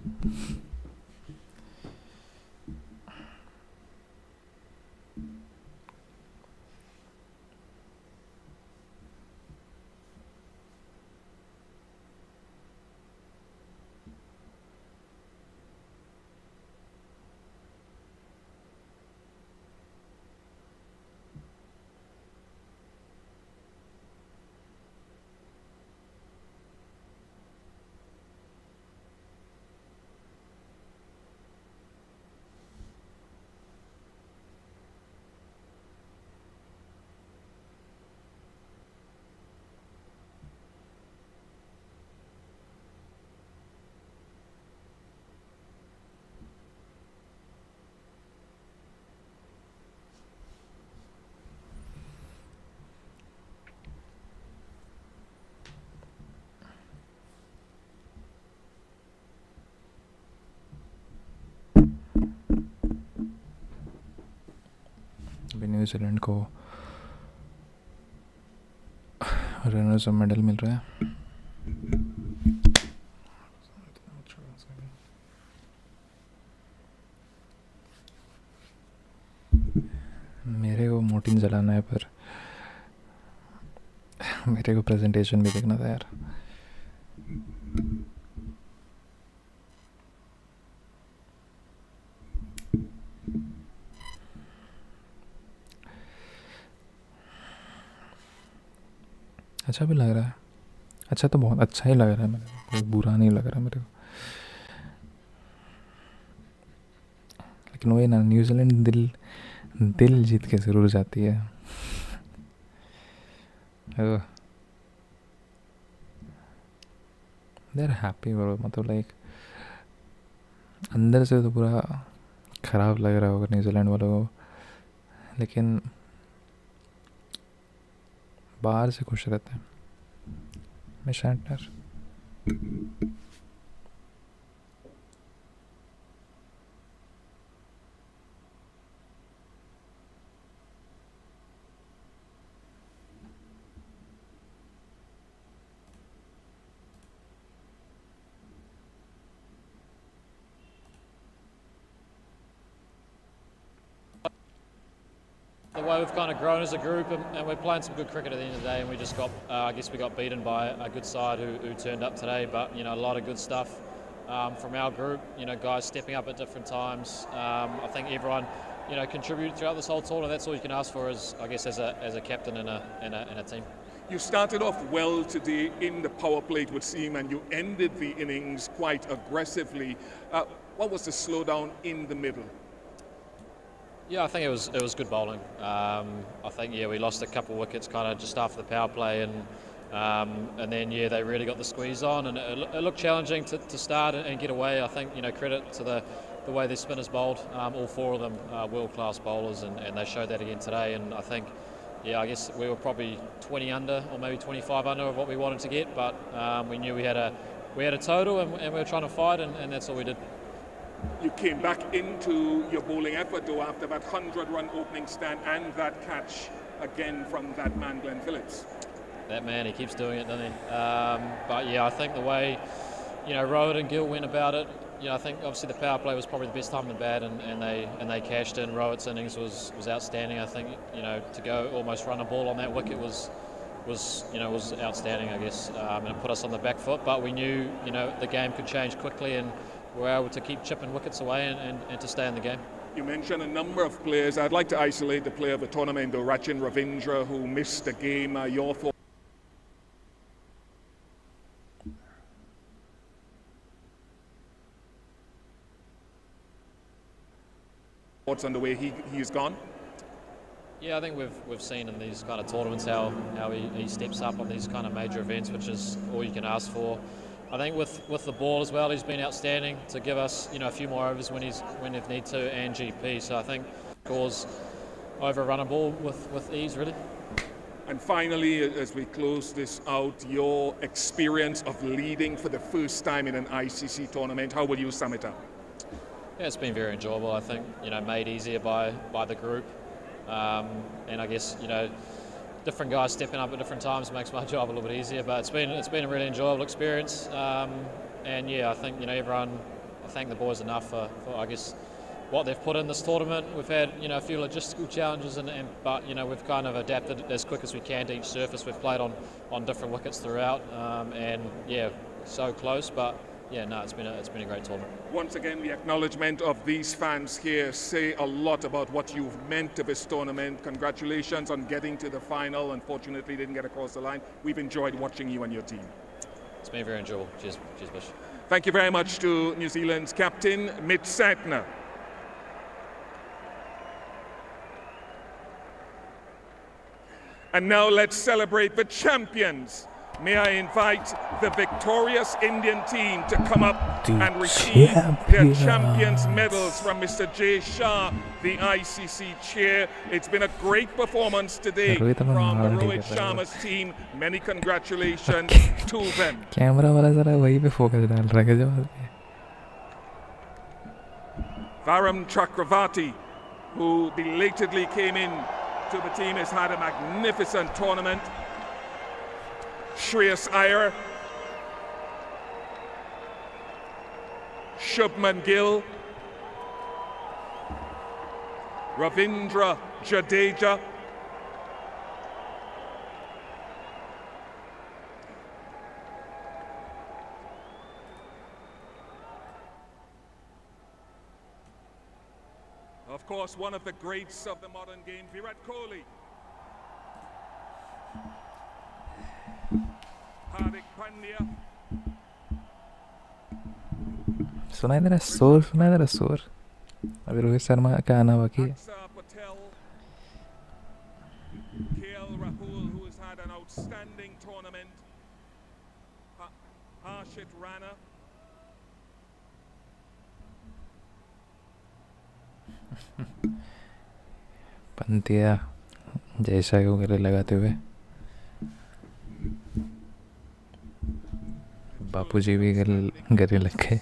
न्यूजीलैंड को रनर्स अप मेडल मिल रहा है। मेरे को मोटिन जलाना है, पर मेरे को प्रेजेंटेशन भी देखना था यार। अच्छा भी लग रहा है, अच्छा तो बहुत अच्छा ही लग रहा है मेरे को, कोई बुरा नहीं लग रहा मेरे को। लेकिन वही ना, न्यूजीलैंड दिल जीत के ज़रूर जाती है। दे आर हैप्पी ब्रो, मतलब लाइक अंदर से तो पूरा ख़राब लग रहा होगा न्यूजीलैंड वालों को, लेकिन बाहर से खुश रहते हैं। मैं शैंटनर the way we've kind of grown as a group, and we're playing some good cricket at the end of the day, and we just got, I guess we got beaten by a good side who turned up today, but you know, a lot of good stuff from our group, you know, guys stepping up at different times. I think everyone, you know, contributed throughout this whole tournament. That's all you can ask for, as I guess, as a captain in a team. You started off well today in the power play, it would seem, and you ended the innings quite aggressively. What was the slowdown in the middle? Yeah, I think it was good bowling. I think we lost a couple of wickets kind of just after the power play, and then they really got the squeeze on, and it looked challenging to start and get away. I think, you know, credit to the way their spinners bowled. All four of them world-class bowlers, and they showed that again today. And I think, I guess we were probably 20 under or maybe 25 under of what we wanted to get, but we knew we had a total, and we were trying to fight, and that's all we did. You came back into your bowling effort though after that 100-run opening stand and that catch again from that man Glenn Phillips. That man, he keeps doing it, doesn't he? But I think the way, you know, Rohit and Gill went about it, you know, I think obviously the power play was probably the best time in the bat, and they cashed in. Rohit's innings was outstanding. I think, you know, to go almost run a ball on that wicket was outstanding, I guess, and it put us on the back foot. But we knew, you know, the game could change quickly, and we were able to keep chipping wickets away and to stay in the game. You mentioned a number of players. I'd like to isolate the player of the tournament, though, Rachin Ravindra, who missed the game. Your thoughts on the way he's gone? Yeah, I think we've seen in these kind of tournaments how he steps up on these kind of major events, which is all you can ask for. I think with the ball as well, he's been outstanding to give us, you know, a few more overs when they need to, and GP. So I think scores overrun a ball with ease, really. And finally, as we close this out, your experience of leading for the first time in an ICC tournament, how will you sum it up? Yeah, it's been very enjoyable. I think, you know, made easier by the group, and I guess, you know, different guys stepping up at different times makes my job a little bit easier. But it's been a really enjoyable experience, and I think, you know, everyone, I thank the boys enough for I guess what they've put in this tournament. We've had, you know, a few logistical challenges, but you know, we've kind of adapted as quick as we can to each surface. We've played on different wickets throughout, and so close, but. It's been a great tournament. Once again, the acknowledgement of these fans here say a lot about what you've meant to this tournament. Congratulations on getting to the final. Unfortunately, didn't get across the line. We've enjoyed watching you and your team. It's been very enjoyable. Cheers, Bush. Thank you very much to New Zealand's captain, Mit Satner. And now let's celebrate the champions. May I invite the victorious Indian team to come up and receive their champions medals from Mr. J. Shah, the ICC chair. It's been a great performance today from the Rohit Sharma's team. Many congratulations to them. Camera वाला जरा वही पे focus डाल रहा है जब Varun Chakravarti, who belatedly came in to the team. Has had a magnificent tournament. Shreyas Iyer, Shubman Gill, Ravindra Jadeja, of course, one of the greats of the modern game, Virat Kohli. Hardik Pandya. सुनाई दे रहा है शोर अभी रोहित शर्मा का आना बाकी है KL Rahul, who has had an outstanding tournament. Harshit Rana. पंतिया जैसा को गले लगाते हुए बापूजी भी गले लग गए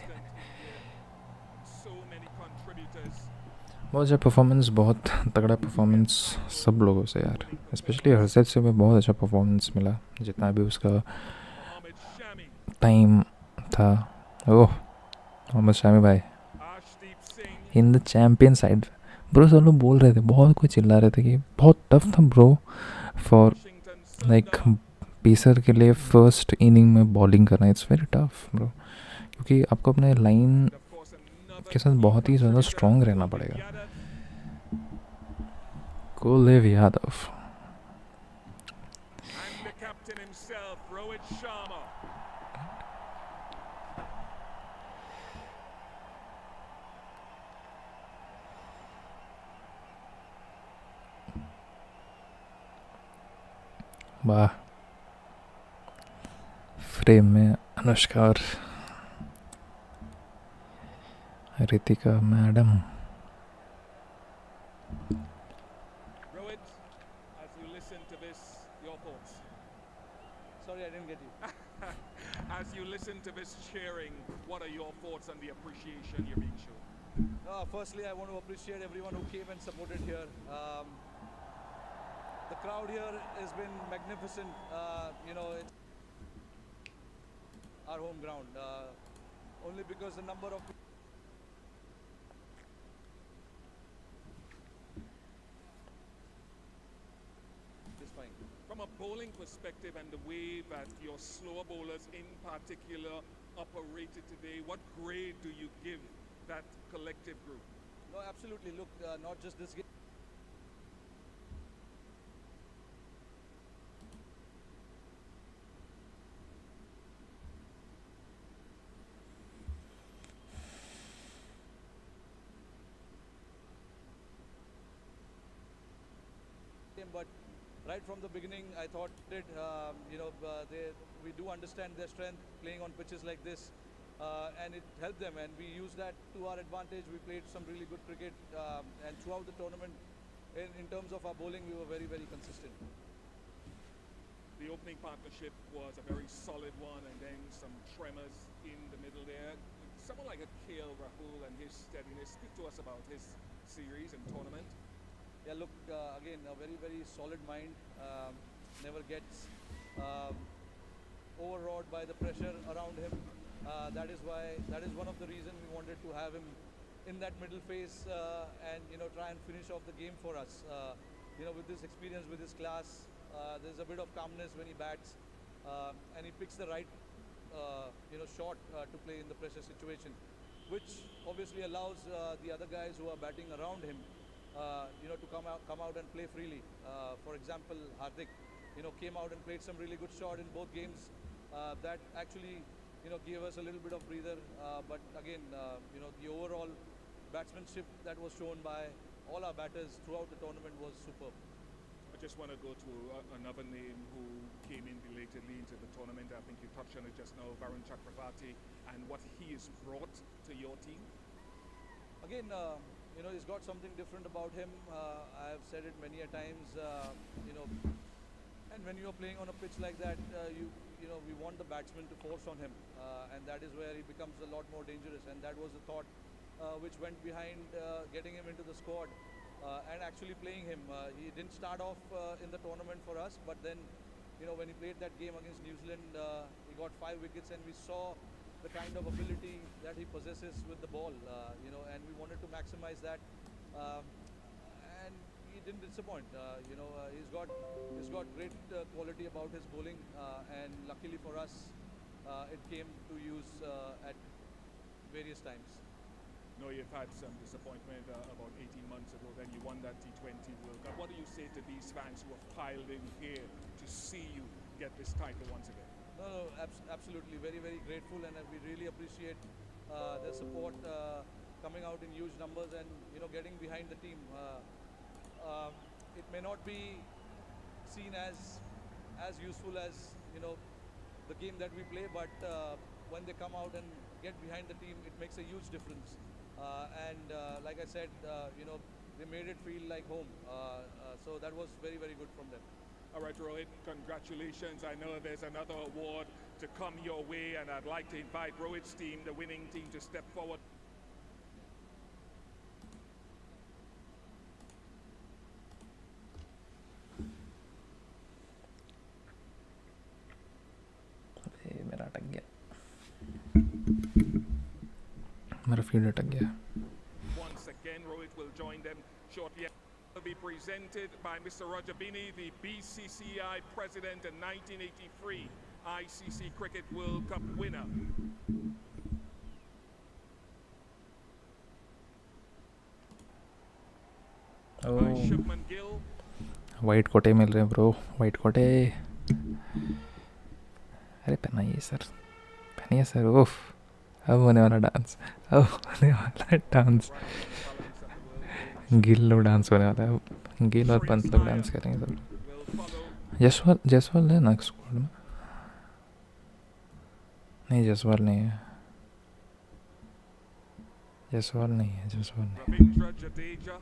बहुत अच्छा परफॉर्मेंस बहुत तगड़ा परफॉर्मेंस सब लोगों से यार स्पेशली हर्षद से भी बहुत अच्छा परफॉर्मेंस मिला जितना भी उसका टाइम था ओह मोहम्मद शामी भाई in the champion side bro सब लोग बोल रहे थे बहुत कुछ चिल्ला रहे थे कि बहुत टफ था ब्रो फॉर लाइक पेसर के लिए फर्स्ट इनिंग में बॉलिंग करना इट्स वेरी टफ ब्रो क्योंकि आपको अपने लाइन के साथ बहुत ही ज़्यादा स्ट्रॉन्ग रहना पड़ेगा Kuldeep Yadav And the captain himself, Rohit Sharma. वाह फ्रेम में अनुष्का और Ritika madam Rohit, as you listen to this, your thoughts? Sorry, I didn't get you. As you listen to this cheering, what are your thoughts on the appreciation you're being shown? Firstly, I want to appreciate everyone who came and supported here. The crowd here has been magnificent. It's our home ground. Only because the number of From a bowling perspective and the way that your slower bowlers in particular operated today, what grade do you give that collective group? No, absolutely. Look, not just this game. But right from the beginning, I thought that we do understand their strength playing on pitches like this, and it helped them, and we used that to our advantage. We played some really good cricket, and throughout the tournament, in terms of our bowling, we were very, very consistent. The opening partnership was a very solid one, and then some tremors in the middle there. Someone like a KL Rahul and his steadiness. Speak to us about his series and tournament. Yeah, look, again, a very, very solid mind, never gets overawed by the pressure around him. That is one of the reasons we wanted to have him in that middle phase and, try and finish off the game for us. With this experience, with his class, there's a bit of calmness when he bats and he picks the right, shot to play in the pressure situation, which obviously allows the other guys who are batting around him to come out and play freely. For example, Hardik, came out and played some really good shot in both games. That actually, gave us a little bit of breather. But again, the overall batsmanship that was shown by all our batters throughout the tournament was superb. I just want to go to another name who came in belatedly into the tournament. I think you touched on it just now, Varun Chakravarti, and what he has brought to your team. Again, he's got something different about him. I have said it many a times, and when you're playing on a pitch like that, we want the batsman to force on him, and that is where he becomes a lot more dangerous, and that was the thought which went behind getting him into the squad. and actually playing him. He didn't start off in the tournament for us, but then, you know, when he played that game against New Zealand, he got 5 wickets, and we saw the kind of ability that he possesses with the ball, you know, and we wanted to maximize that. And he didn't disappoint. You know, he's got great quality about his bowling, and luckily for us, it came to use at various times. No, you've had some disappointment about 18 months ago. Then you won that T20 World Cup. What do you say to these fans who have piled in here to see you get this title once again? No, absolutely. Very, very grateful, and we really appreciate their support, coming out in huge numbers and, you know, getting behind the team. It may not be seen as useful as, you know, the game that we play, but when they come out and get behind the team, it makes a huge difference. Like I said, you know, they made it feel like home. So that was very, very good from them. All right, Rohit, congratulations. I know there's another award to come your way, and I'd like to invite Rohit's team, the winning team, to step forward. मेरा अटक गया, मेरा feed अटक गया. Once again, Rohit will join them shortly. Will be presented by Mr. Roger Bini, the BCCI president and 1983 ICC Cricket World Cup winner. White कोटे मिल रहे हैं bro, white कोटे. अरे पहनाइए सर, पहनिए सर. ओफ, अब होने वाला डांस, अब होने वाला डांस. गिल लोग डांस होने वाला है. गिल और पंत लोग डांस करेंगे सब. जसवाल है ना स्क्वाड में? नहीं, जसवाल नहीं है. जसवाल नहीं है. जसवाल नहीं.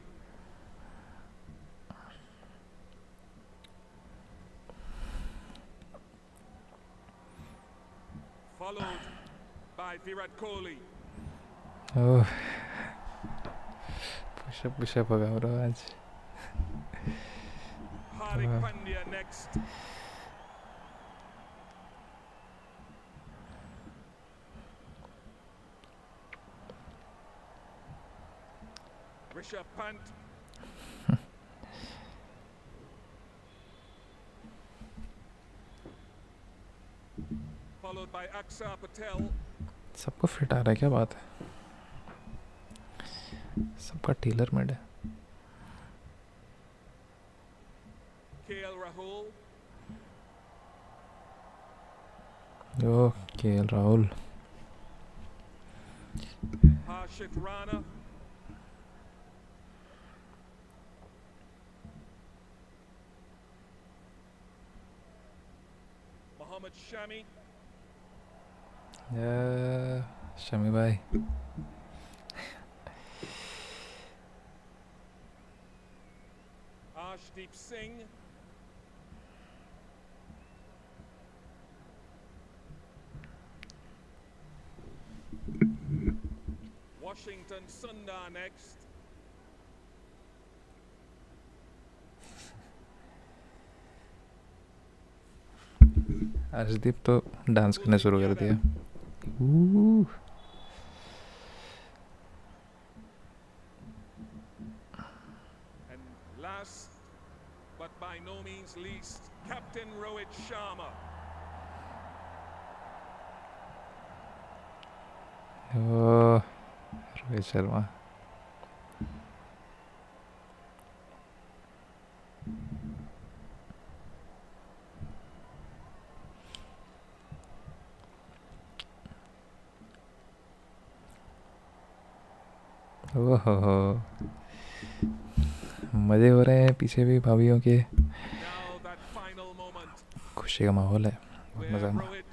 Followed by Virat Kohli. ओह, पुशअप होगा ब्रो आज. Hardik Pandya next. Rishabh Pant. Followed by Akshar Patel. सबको फिट आ रहा है, क्या बात है? सबका टेलर मेड है. KL Rahul. ओह, KL Rahul. Harshit Rana. Mohammad Shami. Shami भाई. Arshdeep Singh. Washington Sundar next. Arshdeep तो डांस करने शुरू कर दिया. And last but by no means least, Captain Rohit Sharma. ओह, रोहित शर्मा. ओहो, मज़े हो रहे हैं पीछे भी भाभीयों के. खुशी का माहौल है, बहुत मज़ा आ रहा है.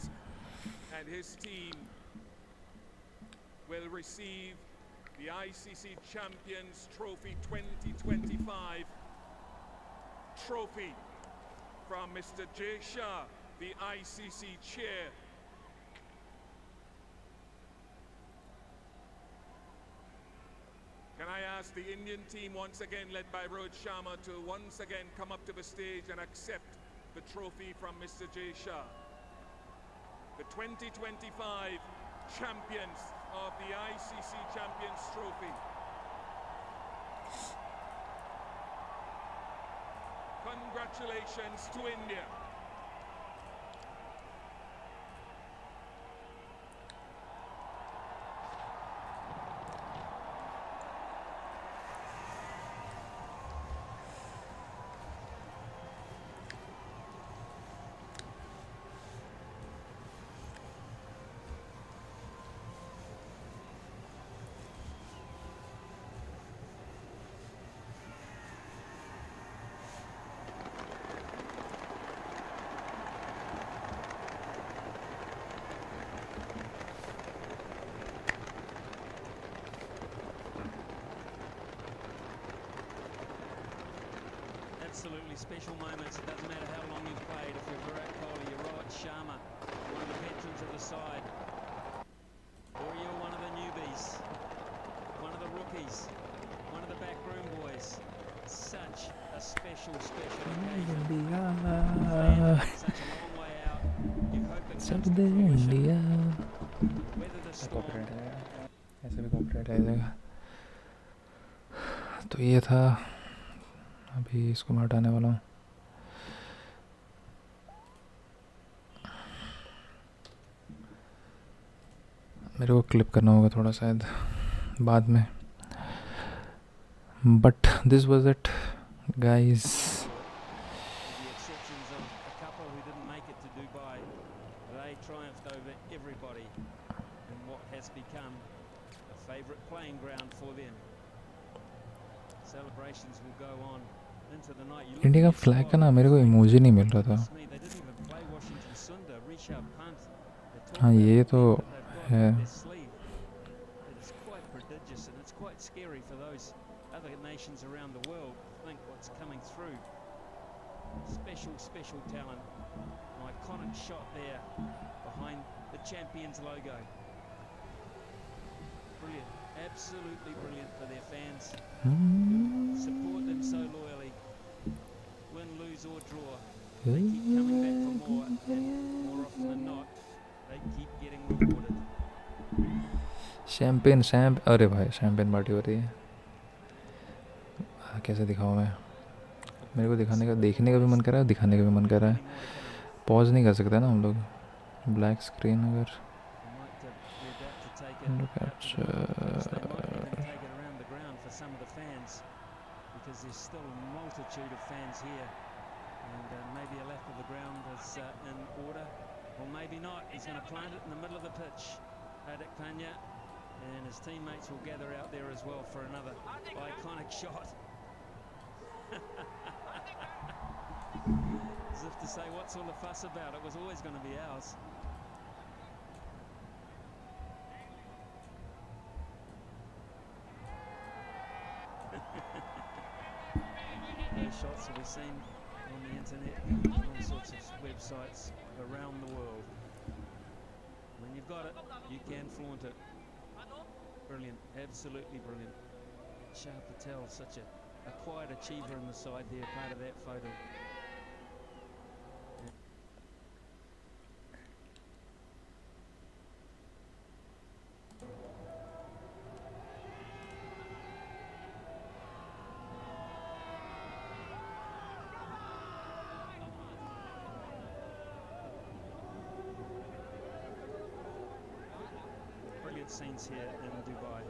And his team will receive the ICC Champions Trophy 2025 trophy from Mr. Jay Shah, the ICC chair. Can Can I ask the Indian team, once again led by Rohit Sharma, to once again come up to the stage and accept the trophy from Mr. Jay Shah. The 2025 champions of the ICC Champions Trophy. Congratulations to India. Absolutely special moments. It doesn't matter how long you've played. If you're Virat Kohli, you're Rohit Sharma, one of the veterans of the side, or you're one of the newbies, one of the rookies, one of the backroom boys. Such a special occasion. Such a long way out. You hope it comes to fruition. Weather the storm. ऐसे भी copyright आ जाएगा. तो ये था, अभी इसको मैं हटाने वाला हूँ. मेरे को क्लिप करना होगा थोड़ा शायद बाद में. But this was it guys. India का फ्लैग का ना मेरे को इमोजी नहीं मिल रहा था. हाँ ये तो है. Special talent. An iconic shot there behind the Champions logo. Brilliant, absolutely brilliant for their fans. Support them so loyally. Win, lose or draw, they keep coming back for more, and more often than not, they keep getting rewarded. Champagne अरे भाई champagne party हो रही है. कैसे दिखाऊँ मैं? मेरे को देखने का भी मन कर रहा है, दिखाने का भी मन कर रहा है. पॉज नहीं कर सकते ना हम लोग. ब्लैक स्क्रीन अगर because there's still a multitude of fans here, and maybe a lap of the ground is in order, or maybe not. He's going to plant it in the middle of the pitch. Hardik Pandya and his teammates will gather out there as well for another iconic shot. As if to say, what's all the fuss about? It was always going to be ours. Those shots will be seen on the internet, on all sorts of websites around the world. When you've got it, you can flaunt it. Brilliant, absolutely brilliant. Shah Patel, such a quiet achiever on the side there, part of that photo. Brilliant scenes here in Dubai.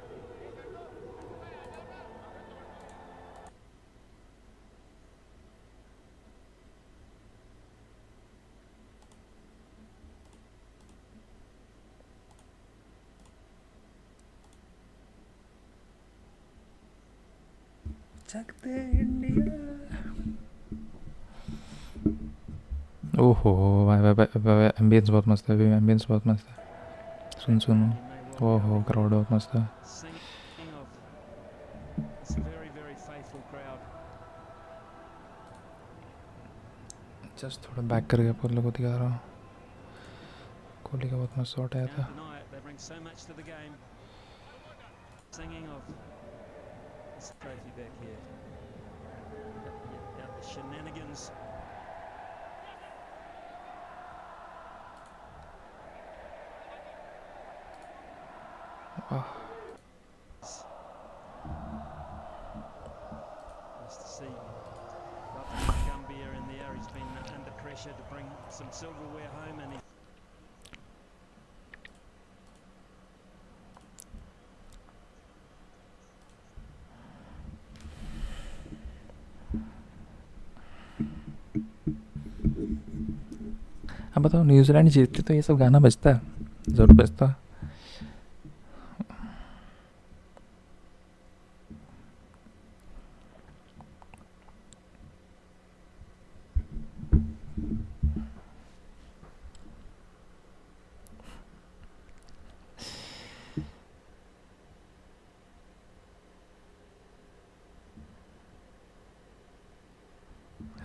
सकते India. ओहो भाई ambience बहुत मस्त है. Ambience बहुत मस्त है. सुन ओहो क्राउड बहुत मस्त है. जस्ट थोड़ा बैक करके आप लोगों को दिखा रहा हूँ. कोहली का बहुत मस्त शॉट आया था. this trophy back here. Out the shenanigans. Oh. Nice to see Dr. Gambia in there. He's been under pressure to bring some silverware home, and he अब बताओ न्यूजीलैंड जीतती तो ये सब गाना बजता, ज़रूर बजता.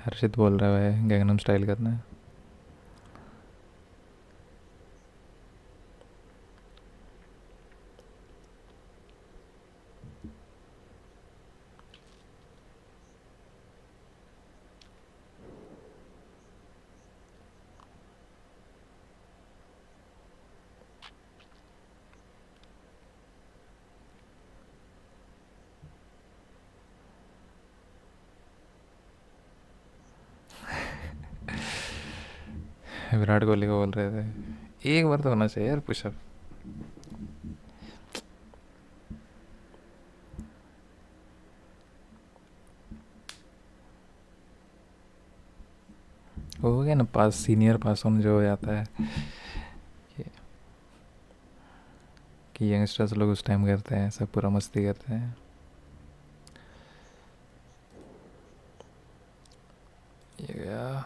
हर्षित बोल रहा है गैंगनम स्टाइल करना है. विराट कोहली को बोल रहे थे एक बार तो होना चाहिए यार पुशअप. हो गया ना पास, सीनियर पास ऑन जो हो जाता है कि यंगस्टर्स लोग उस टाइम करते हैं, सब पूरा मस्ती करते हैं. ये गया.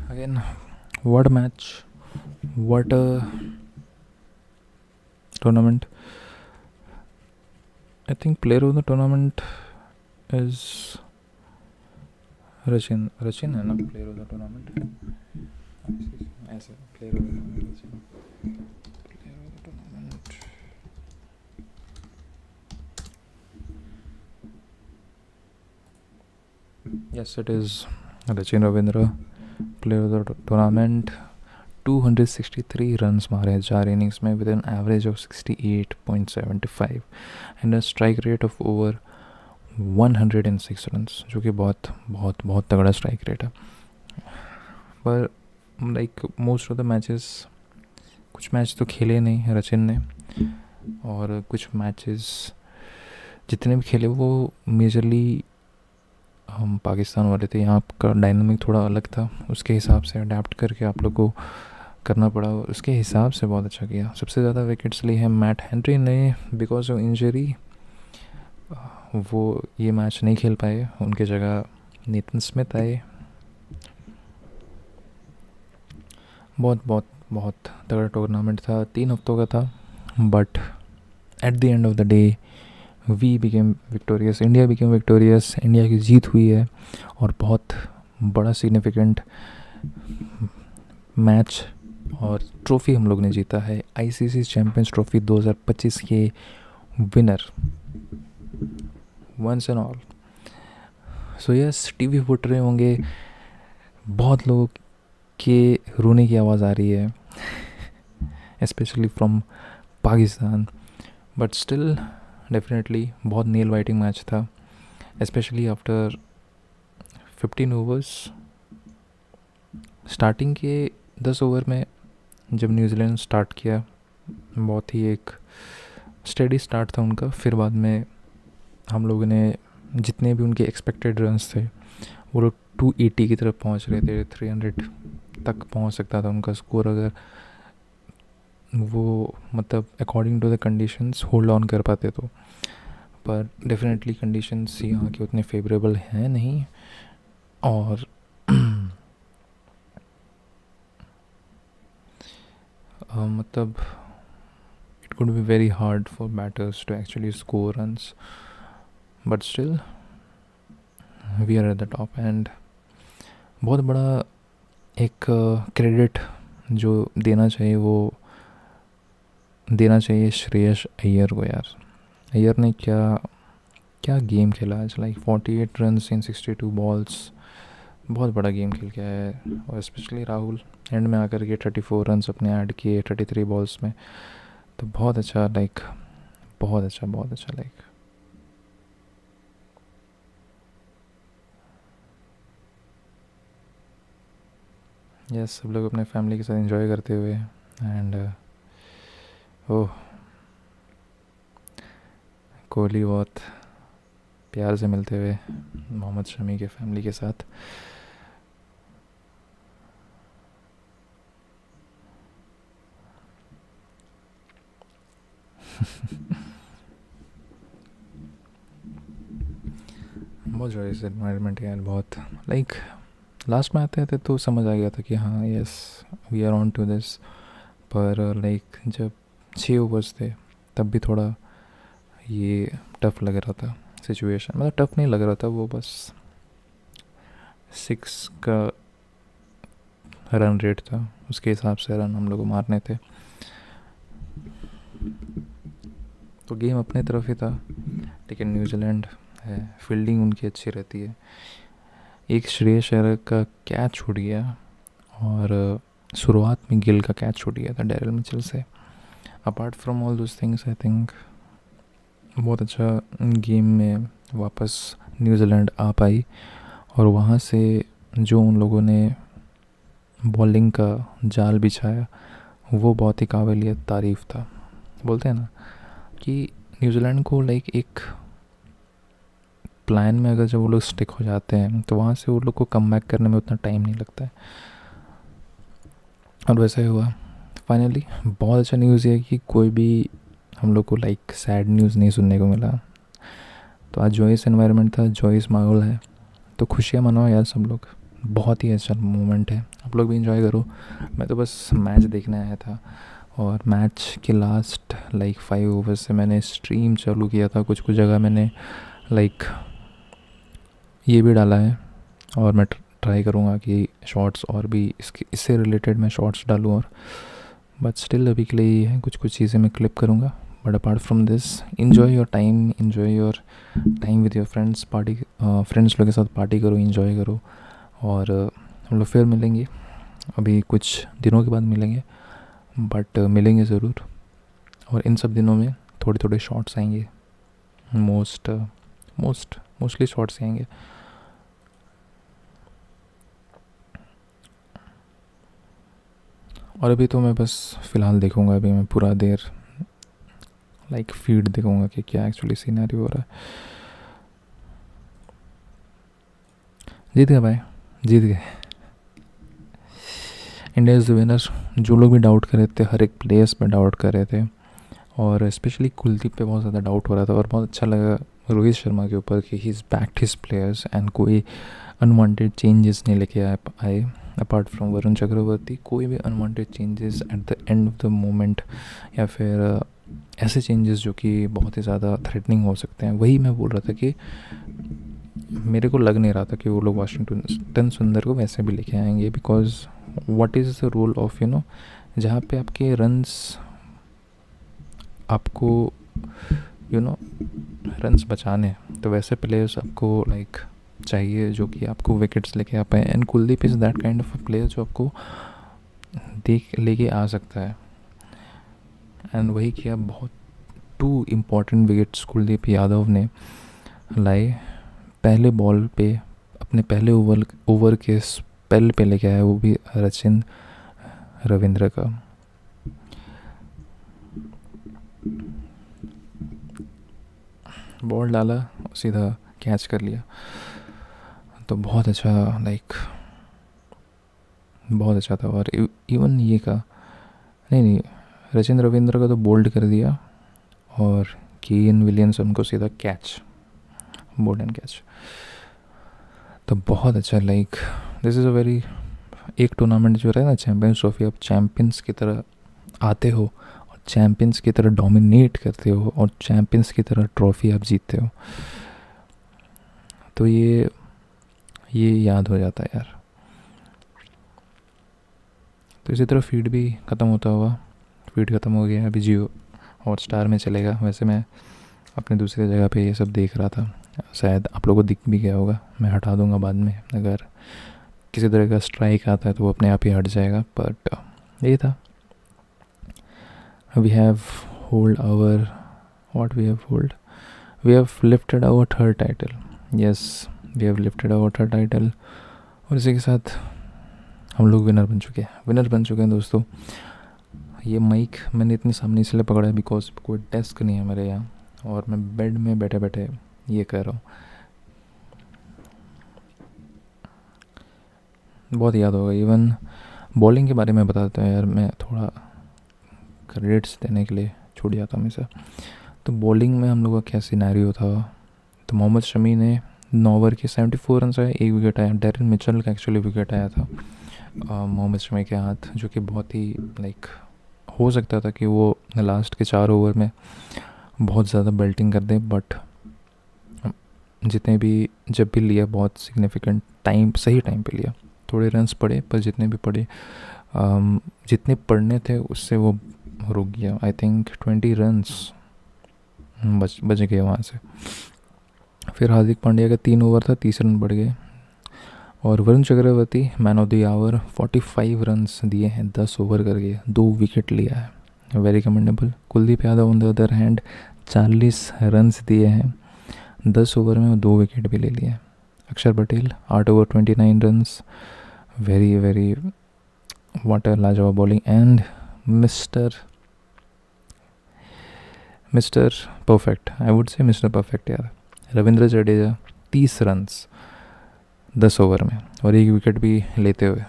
Again, what a match, what a tournament. I think player of the tournament is Rachin है ना player of the tournament. ऐसे player of the tournament. Player of the tournament. Yes, it is Rachin Ravindra, player of the tournament. 263 runs मारे हैं 4 innings में with an average of 68.75 and a strike rate of over 106 runs, जो कि बहुत बहुत बहुत तगड़ा स्ट्राइक रेट है. पर like most of the matches, कुछ मैच तो खेले नहीं रचिन ने, और कुछ मैचेस जितने भी खेले वो मेजरली हम पाकिस्तान वाले थे. यहाँ का डायनामिक थोड़ा अलग था, उसके हिसाब से अडेप्ट करके आप लोग को करना पड़ा, उसके हिसाब से बहुत अच्छा किया. सबसे ज़्यादा विकेट्स लिए हैं मैट हेनरी ने बिकॉज ऑफ इंजरी. वो ये मैच नहीं खेल पाए, उनके जगह नेथन स्मिथ आए. बहुत बहुत बहुत तगड़ा टूर्नामेंट था, 3 हफ्तों का था, but at the end of the day we became victorious, India became victorious, India की जीत हुई है और बहुत बड़ा सिग्निफिकेंट मैच और ट्रॉफ़ी हम लोग ने जीता है, आईसीसी चैम्पियंस ट्रॉफ़ी 2025 के winner once and all. So yes, TV फुट रहे होंगे, बहुत लोगों के रोने की आवाज़ आ रही है, specially from Pakistan, but still definitely बहुत नेल बाइटिंग मैच था, स्पेशली आफ्टर 15 ओवर्स। स्टार्टिंग के 10 ओवर में जब न्यूजीलैंड स्टार्ट किया, बहुत ही एक स्टेडी स्टार्ट था उनका, फिर बाद में हम लोगों ने जितने भी उनके एक्सपेक्टेड रन्स थे वो लोग 280 की तरफ पहुंच रहे थे, 300 तक पहुंच सकता था उनका स्कोर, अगर वो मतलब according to the conditions hold on कर पाते तो। पर डेफिनेटली कंडीशंस यहाँ के उतने फेवरेबल हैं नहीं, और मतलब it could be very hard for batters to actually score runs, but still we are at the top, and बहुत बड़ा एक क्रेडिट जो देना चाहिए वो देना चाहिए श्रेयस अय्यर को यार। अय्यर ने क्या गेम खेला आज, लाइक 48 रन्स इन 62 बॉल्स, बहुत बड़ा गेम खेल के आया है। और स्पेशली राहुल एंड में आकर के 34 रन्स अपने ऐड किए 33 बॉल्स में, तो बहुत अच्छा, लाइक बहुत अच्छा लाइक यस, सब लोग अपने फैमिली के साथ एंजॉय करते हुए, एंड ओह कोहली बहुत प्यार से मिलते हुए मोहम्मद शमी के फैमिली के साथ। बहुत जॉयस एनवायरनमेंट है यार, बहुत लाइक लास्ट में आते आते तो समझ आ गया था कि हाँ yes we are on to this, पर लाइक जब 6 ओवर्स थे तब भी थोड़ा ये टफ़ लग रहा था सिचुएशन, मतलब टफ़ नहीं लग रहा था, वो बस 6 का रन रेट था, उसके हिसाब से रन हम लोग को मारने थे, तो गेम अपने तरफ ही था। लेकिन न्यूजीलैंड है, फील्डिंग उनकी अच्छी रहती है। एक श्रेयस अय्यर का कैच छूट गया और शुरुआत में गिल का कैच छूट गया था डैरिल मिचेल से। Apart from all those things I think बहुत अच्छा गेम में वापस न्यूजीलैंड आ पाई, और वहाँ से जो उन लोगों ने बॉलिंग का जाल बिछाया वो बहुत ही काबिलियत तारीफ़ था। बोलते हैं ना कि न्यूजीलैंड को लाइक एक प्लान में अगर जब वो लोग स्टिक हो जाते हैं तो वहाँ से वो लोग को कम बैक करने में उतना टाइम नहीं लगता है, और वैसा ही हुआ फाइनली। बहुत अच्छा न्यूज़ है कि कोई भी हम लोग को लाइक सैड न्यूज़ नहीं सुनने को मिला। तो आज जॉयस एनवायरनमेंट था, जॉयस माहौल है, तो खुशियाँ मनाओ यार सब लोग, बहुत ही अच्छा मोमेंट है, आप लोग भी इंजॉय करो। मैं तो बस मैच देखने आया था, और मैच के लास्ट लाइक 5 ओवर्स से मैंने स्ट्रीम चालू किया था, कुछ जगह मैंने लाइक ये भी डाला है, और मैं ट्राई करूँगा कि शॉर्ट्स और भी इससे रिलेटेड मैं शॉर्ट्स डालूँ, और बट स्टिल अभी के लिए ये है, कुछ चीज़ें मैं क्लिप करूँगा। But apart from this enjoy your time with your friends, friends लोग के साथ पार्टी करो, इन्जॉय करो, और हम लोग फिर मिलेंगे, अभी कुछ दिनों के बाद मिलेंगे, बट मिलेंगे ज़रूर। और इन सब दिनों में थोड़े शॉर्ट्स आएंगे, मोस्टली शॉर्ट्स आएंगे। और अभी तो मैं बस फ़िलहाल देखूँगा, अभी मैं पूरा देर लाइक फीड देखूँगा कि क्या एक्चुअली सीनरी हो रहा है। जीत गए भाई, जीत गए, इंडिया इज़ द विनर। जो लोग भी डाउट कर रहे थे, हर एक प्लेयर्स पे डाउट कर रहे थे, और स्पेशली कुलदीप पे बहुत ज़्यादा डाउट हो रहा था, और बहुत अच्छा लगा रोहित शर्मा के ऊपर कि he is backed his players and कोई अनवांटेड चेंजेस नहीं लेके आए। अपार्ट फ्रॉम वरुण चक्रवर्ती, कोई भी unwanted changes at the end of the moment या फिर ऐसे चेंजेस जो कि बहुत ही ज़्यादा थ्रेटनिंग हो सकते हैं। वही मैं बोल रहा था कि मेरे को लग नहीं रहा था कि वो लोग वाशिंगटन सुंदर को वैसे भी लेके आएंगे, because what is the role of जहाँ पे आपके रन्स आपको रन्स बचाने, तो वैसे प्लेयर्स आपको चाहिए जो कि आपको विकेट्स लेके आ पाए। And Kuldeep is that kind of player जो आपको लेके आ सकता है। एंड वही किया, बहुत 2 इम्पॉर्टेंट विकेट्स कुलदीप यादव ने लाए। पहले बॉल पे अपने पहले ओवर के स्पेल पे लेके आया, वो भी रचिन रविंद्र का। बॉल डाला, सीधा कैच कर लिया, तो बहुत अच्छा बहुत अच्छा था। और इवन ये का नहीं रचिन रविंद्र का तो बोल्ड कर दिया, और केन विलियमसन को सीधा कैच, बोल्ड एंड कैच। तो बहुत अच्छा, दिस इज़ अ वेरी, एक टूर्नामेंट जो रहा है ना चैम्पियंस ट्रॉफी, आप चैम्पियंस की तरह आते हो और चैम्पियंस की तरह डोमिनेट करते हो और चैम्पियंस की तरह ट्रॉफी आप जीतते हो, तो ये याद हो जाता है यार। तो इसी तरह फीड भी ख़त्म होता हुआ, फीड ख़त्म हो गया, अभी जियो हॉटस्टार में चलेगा। वैसे मैं अपने दूसरी जगह पे ये सब देख रहा था, शायद आप लोगों को दिख भी गया होगा, मैं हटा दूंगा बाद में, अगर किसी तरह का स्ट्राइक आता है तो वो अपने आप ही हट जाएगा। बट ये था, we have hold our we have lifted our 3rd title. Yes, we have lifted our 3rd title, और इसी के साथ हम लोग विनर बन चुके हैं दोस्तों। ये माइक मैंने इतनी सामने इसलिए पकड़ा है बिकॉज कोई डेस्क नहीं है मेरे यहाँ, और मैं बेड में बैठे बैठे ये कर रहा हूँ। बहुत याद होगा। इवन बॉलिंग के बारे में बताते हैं यार, मैं थोड़ा क्रेडिट्स देने के लिए छूट जाता हमेशा। तो बॉलिंग में हम लोगों का क्या सिनेरियो था, तो मोहम्मद शमी ने 9 ओवर के 74 रन आए, 1 विकेट आया। डेरिन मिचेल का एक्चुअली विकेट आया था मोहम्मद शमी के हाथ, जो कि बहुत ही हो सकता था कि वो लास्ट के 4 ओवर में बहुत ज़्यादा बेल्टिंग कर दे, बट जितने भी जब भी लिया बहुत सिग्निफिकेंट सही टाइम पे लिया। थोड़े रन्स पड़े, पर जितने भी पड़े जितने पड़ने थे उससे वो रुक गया। आई थिंक 20 रन्स बच गए वहाँ से। फिर हार्दिक पांड्या का 3 ओवर था, 30 रन बढ़ गए। और Varun Chakravarthy man of the hour, 45 runs दिए हैं 10 ओवर करके, 2 विकेट लिया है, very commendable. Kuldeep Yadav on the other hand 40 runs दिए हैं 10 ओवर में, 2 विकेट भी ले लिए। Axar Patel 8 over 29 runs, very very what a लाजवाब bowling. And mister perfect, I would say mister perfect यार, रविंद्र जडेजा 30 रन्स 10 ओवर में और 1 विकेट भी लेते हुए।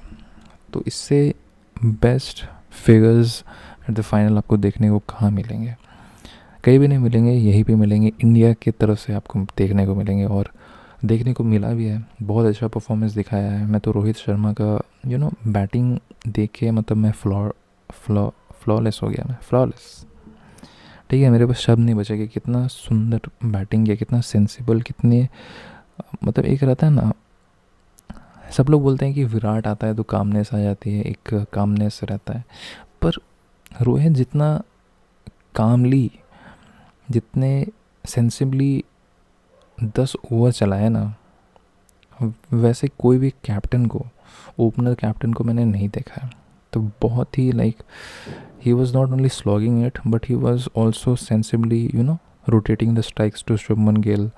तो इससे best figures at the final आपको देखने को कहाँ मिलेंगे, कहीं भी नहीं मिलेंगे, यहीं पे मिलेंगे, इंडिया की तरफ से आपको देखने को मिलेंगे। और देखने को मिला भी है, बहुत अच्छा परफॉर्मेंस दिखाया है। मैं तो रोहित शर्मा का बैटिंग देख के मतलब मैं फ्लॉलेस हो गया, मैं फ्लॉलेस, ठीक है, मेरे पास शब्द नहीं बचे कि कितना सुंदर बैटिंग किया, कितना सेंसिबल, कितने मतलब एक रहता है ना, सब लोग बोलते हैं कि विराट आता है तो कामनेस आ जाती है, एक कामनेस रहता है, पर रोहित जितना कामली, जितने सेंसिबली 10 ओवर चलाए ना, वैसे कोई भी कैप्टन को, ओपनर कैप्टन को मैंने नहीं देखा है। तो बहुत ही he was not only slogging it but he was also sensibly rotating the strikes to Shubman Gill.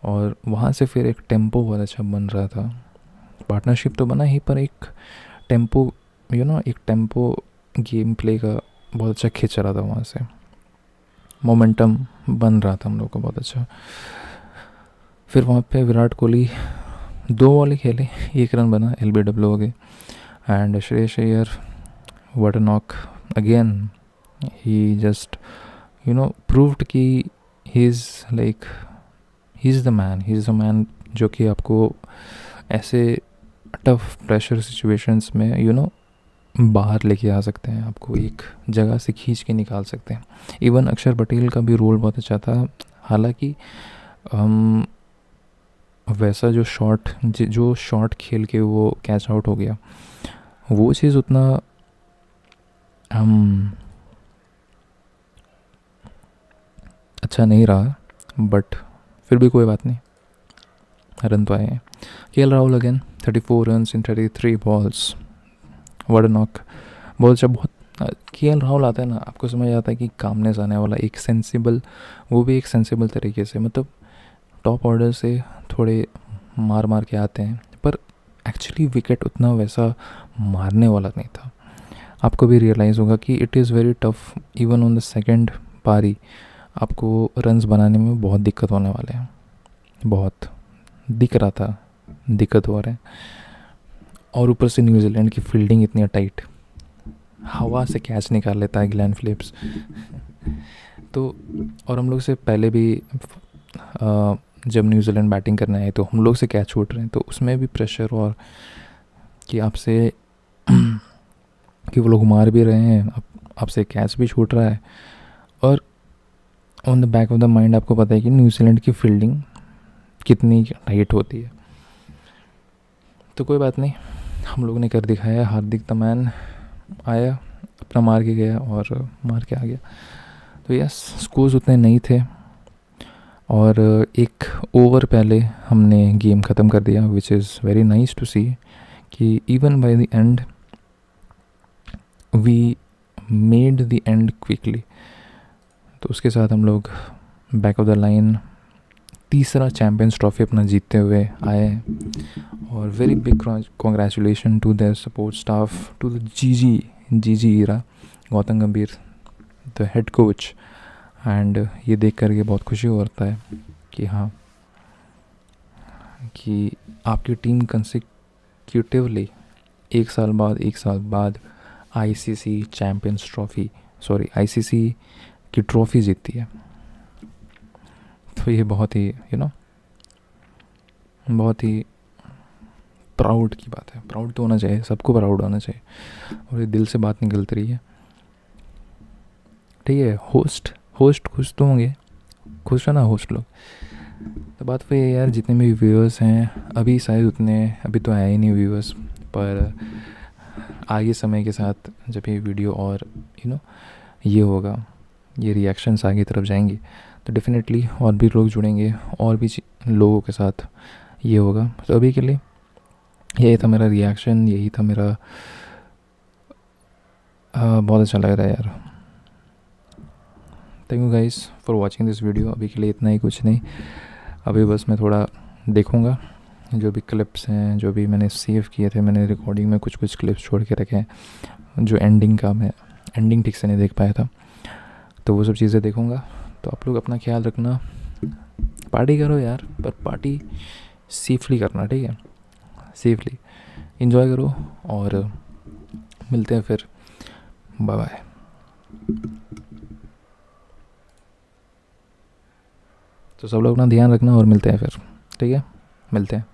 और वहाँ से फिर एक टेम्पो बहुत अच्छा बन रहा था, पार्टनरशिप तो बना ही, पर एक टेम्पो एक टेम्पो गेम प्ले का बहुत अच्छा खिंच रहा था, वहाँ से मोमेंटम बन रहा था हम लोग को बहुत अच्छा। फिर वहाँ पे विराट कोहली 2 बॉल ही खेले, 1 रन बना, LBW हो गए। And Shreyas Iyer what a knock again, he just proved कि ही इज़ द मैन जो कि आपको ऐसे टफ प्रेशर सिचुएशंस में बाहर लेके आ सकते हैं, आपको एक जगह से खींच के निकाल सकते हैं। इवन अक्षर पटेल का भी रोल बहुत अच्छा था, हालांकि वैसा जो शॉट खेल के वो कैच आउट हो गया, वो चीज़ उतना अच्छा नहीं रहा, बट फिर भी कोई बात नहीं, रन तो आए हैं। KL Rahul again 34 runs in 33 balls, word knock, बहुत अच्छा। बहुत केएल राहुल आता है ना, आपको समझ आता है कि कामनेस आने वाला, एक सेंसिबल, वो भी एक सेंसिबल तरीके से, मतलब टॉप ऑर्डर से थोड़े मार के आते हैं, पर एक्चुअली विकेट उतना वैसा मारने वाला नहीं था। आपको भी रियलाइज़ होगा कि it is very tough, even on the second पारी आपको रन्स बनाने में बहुत दिक्कत होने वाले हैं, बहुत दिख रहा था दिक्कत हो रहा है। और ऊपर से न्यूजीलैंड की फील्डिंग इतनी टाइट, हवा से कैच निकाल लेता है ग्लेन फिलिप्स तो और हम लोग से पहले भी जब न्यूजीलैंड बैटिंग करने आए तो हम लोग से कैच छूट रहे हैं, तो उसमें भी प्रेशर, और कि आपसे कि वो लोग मार भी रहे हैं, आपसे कैच भी छूट रहा है, और on the back of the mind आपको पता है कि न्यूजीलैंड की फील्डिंग कितनी टाइट होती है। तो कोई बात नहीं, हम लोग ने कर दिखाया। हार्दिक द मैन आया, अपना मार के गया और मार के आ गया। तो यस, स्कोर्स उतने नहीं थे, और एक ओवर पहले हमने गेम ख़त्म कर दिया, which is very nice to see कि even by the end we made the end quickly. तो उसके साथ हम लोग बैक ऑफ द लाइन तीसरा चैम्पियंस ट्रॉफी अपना जीतते हुए आए हैं, और very big congratulation to their support staff, to the G era, Gautam Gambhir the head coach. And ये देख करके बहुत खुशी होता है कि हाँ, कि आपकी टीम कंसेक्यूटिवली एक साल बाद आईसीसी चैम्पियंस ट्रॉफी, आईसीसी की ट्रॉफ़ी जीतती है। तो ये बहुत ही बहुत ही प्राउड की बात है। प्राउड तो होना चाहिए, सबको प्राउड होना चाहिए, और ये दिल से बात निकलती रही है। ठीक है, होस्ट खुश तो होंगे, खुश है ना होस्ट लोग। तो बात वही है यार, जितने भी व्यूअर्स हैं अभी शायद उतने अभी तो आए ही नहीं व्यूअर्स, पर आगे समय के साथ जब ये वीडियो और ये होगा, ये रिएक्शंस आगे तरफ जाएंगी, तो डेफिनेटली और भी लोग जुड़ेंगे, और भी लोगों के साथ ये होगा। तो अभी के लिए यही था मेरा रिएक्शन, यही था मेरा बहुत अच्छा लग रहा है यार। Thank you guys for watching this video. अभी के लिए इतना ही, कुछ नहीं। अभी बस मैं थोड़ा देखूँगा जो भी क्लिप्स हैं, जो भी मैंने सेव किए थे, मैंने रिकॉर्डिंग में कुछ क्लिप्स छोड़ के रखे हैं, जो एंडिंग का मैं एंडिंग ठीक से नहीं देख पाया था, तो वो सब चीज़ें देखूँगा। तो आप लोग अपना ख्याल रखना, पार्टी करो यार, पर पार्टी सेफली करना, ठीक है, सेफली एंजॉय करो, और मिलते हैं फिर, बाय बाय। तो सब लोग अपना ध्यान रखना, और मिलते हैं फिर, ठीक है, मिलते हैं।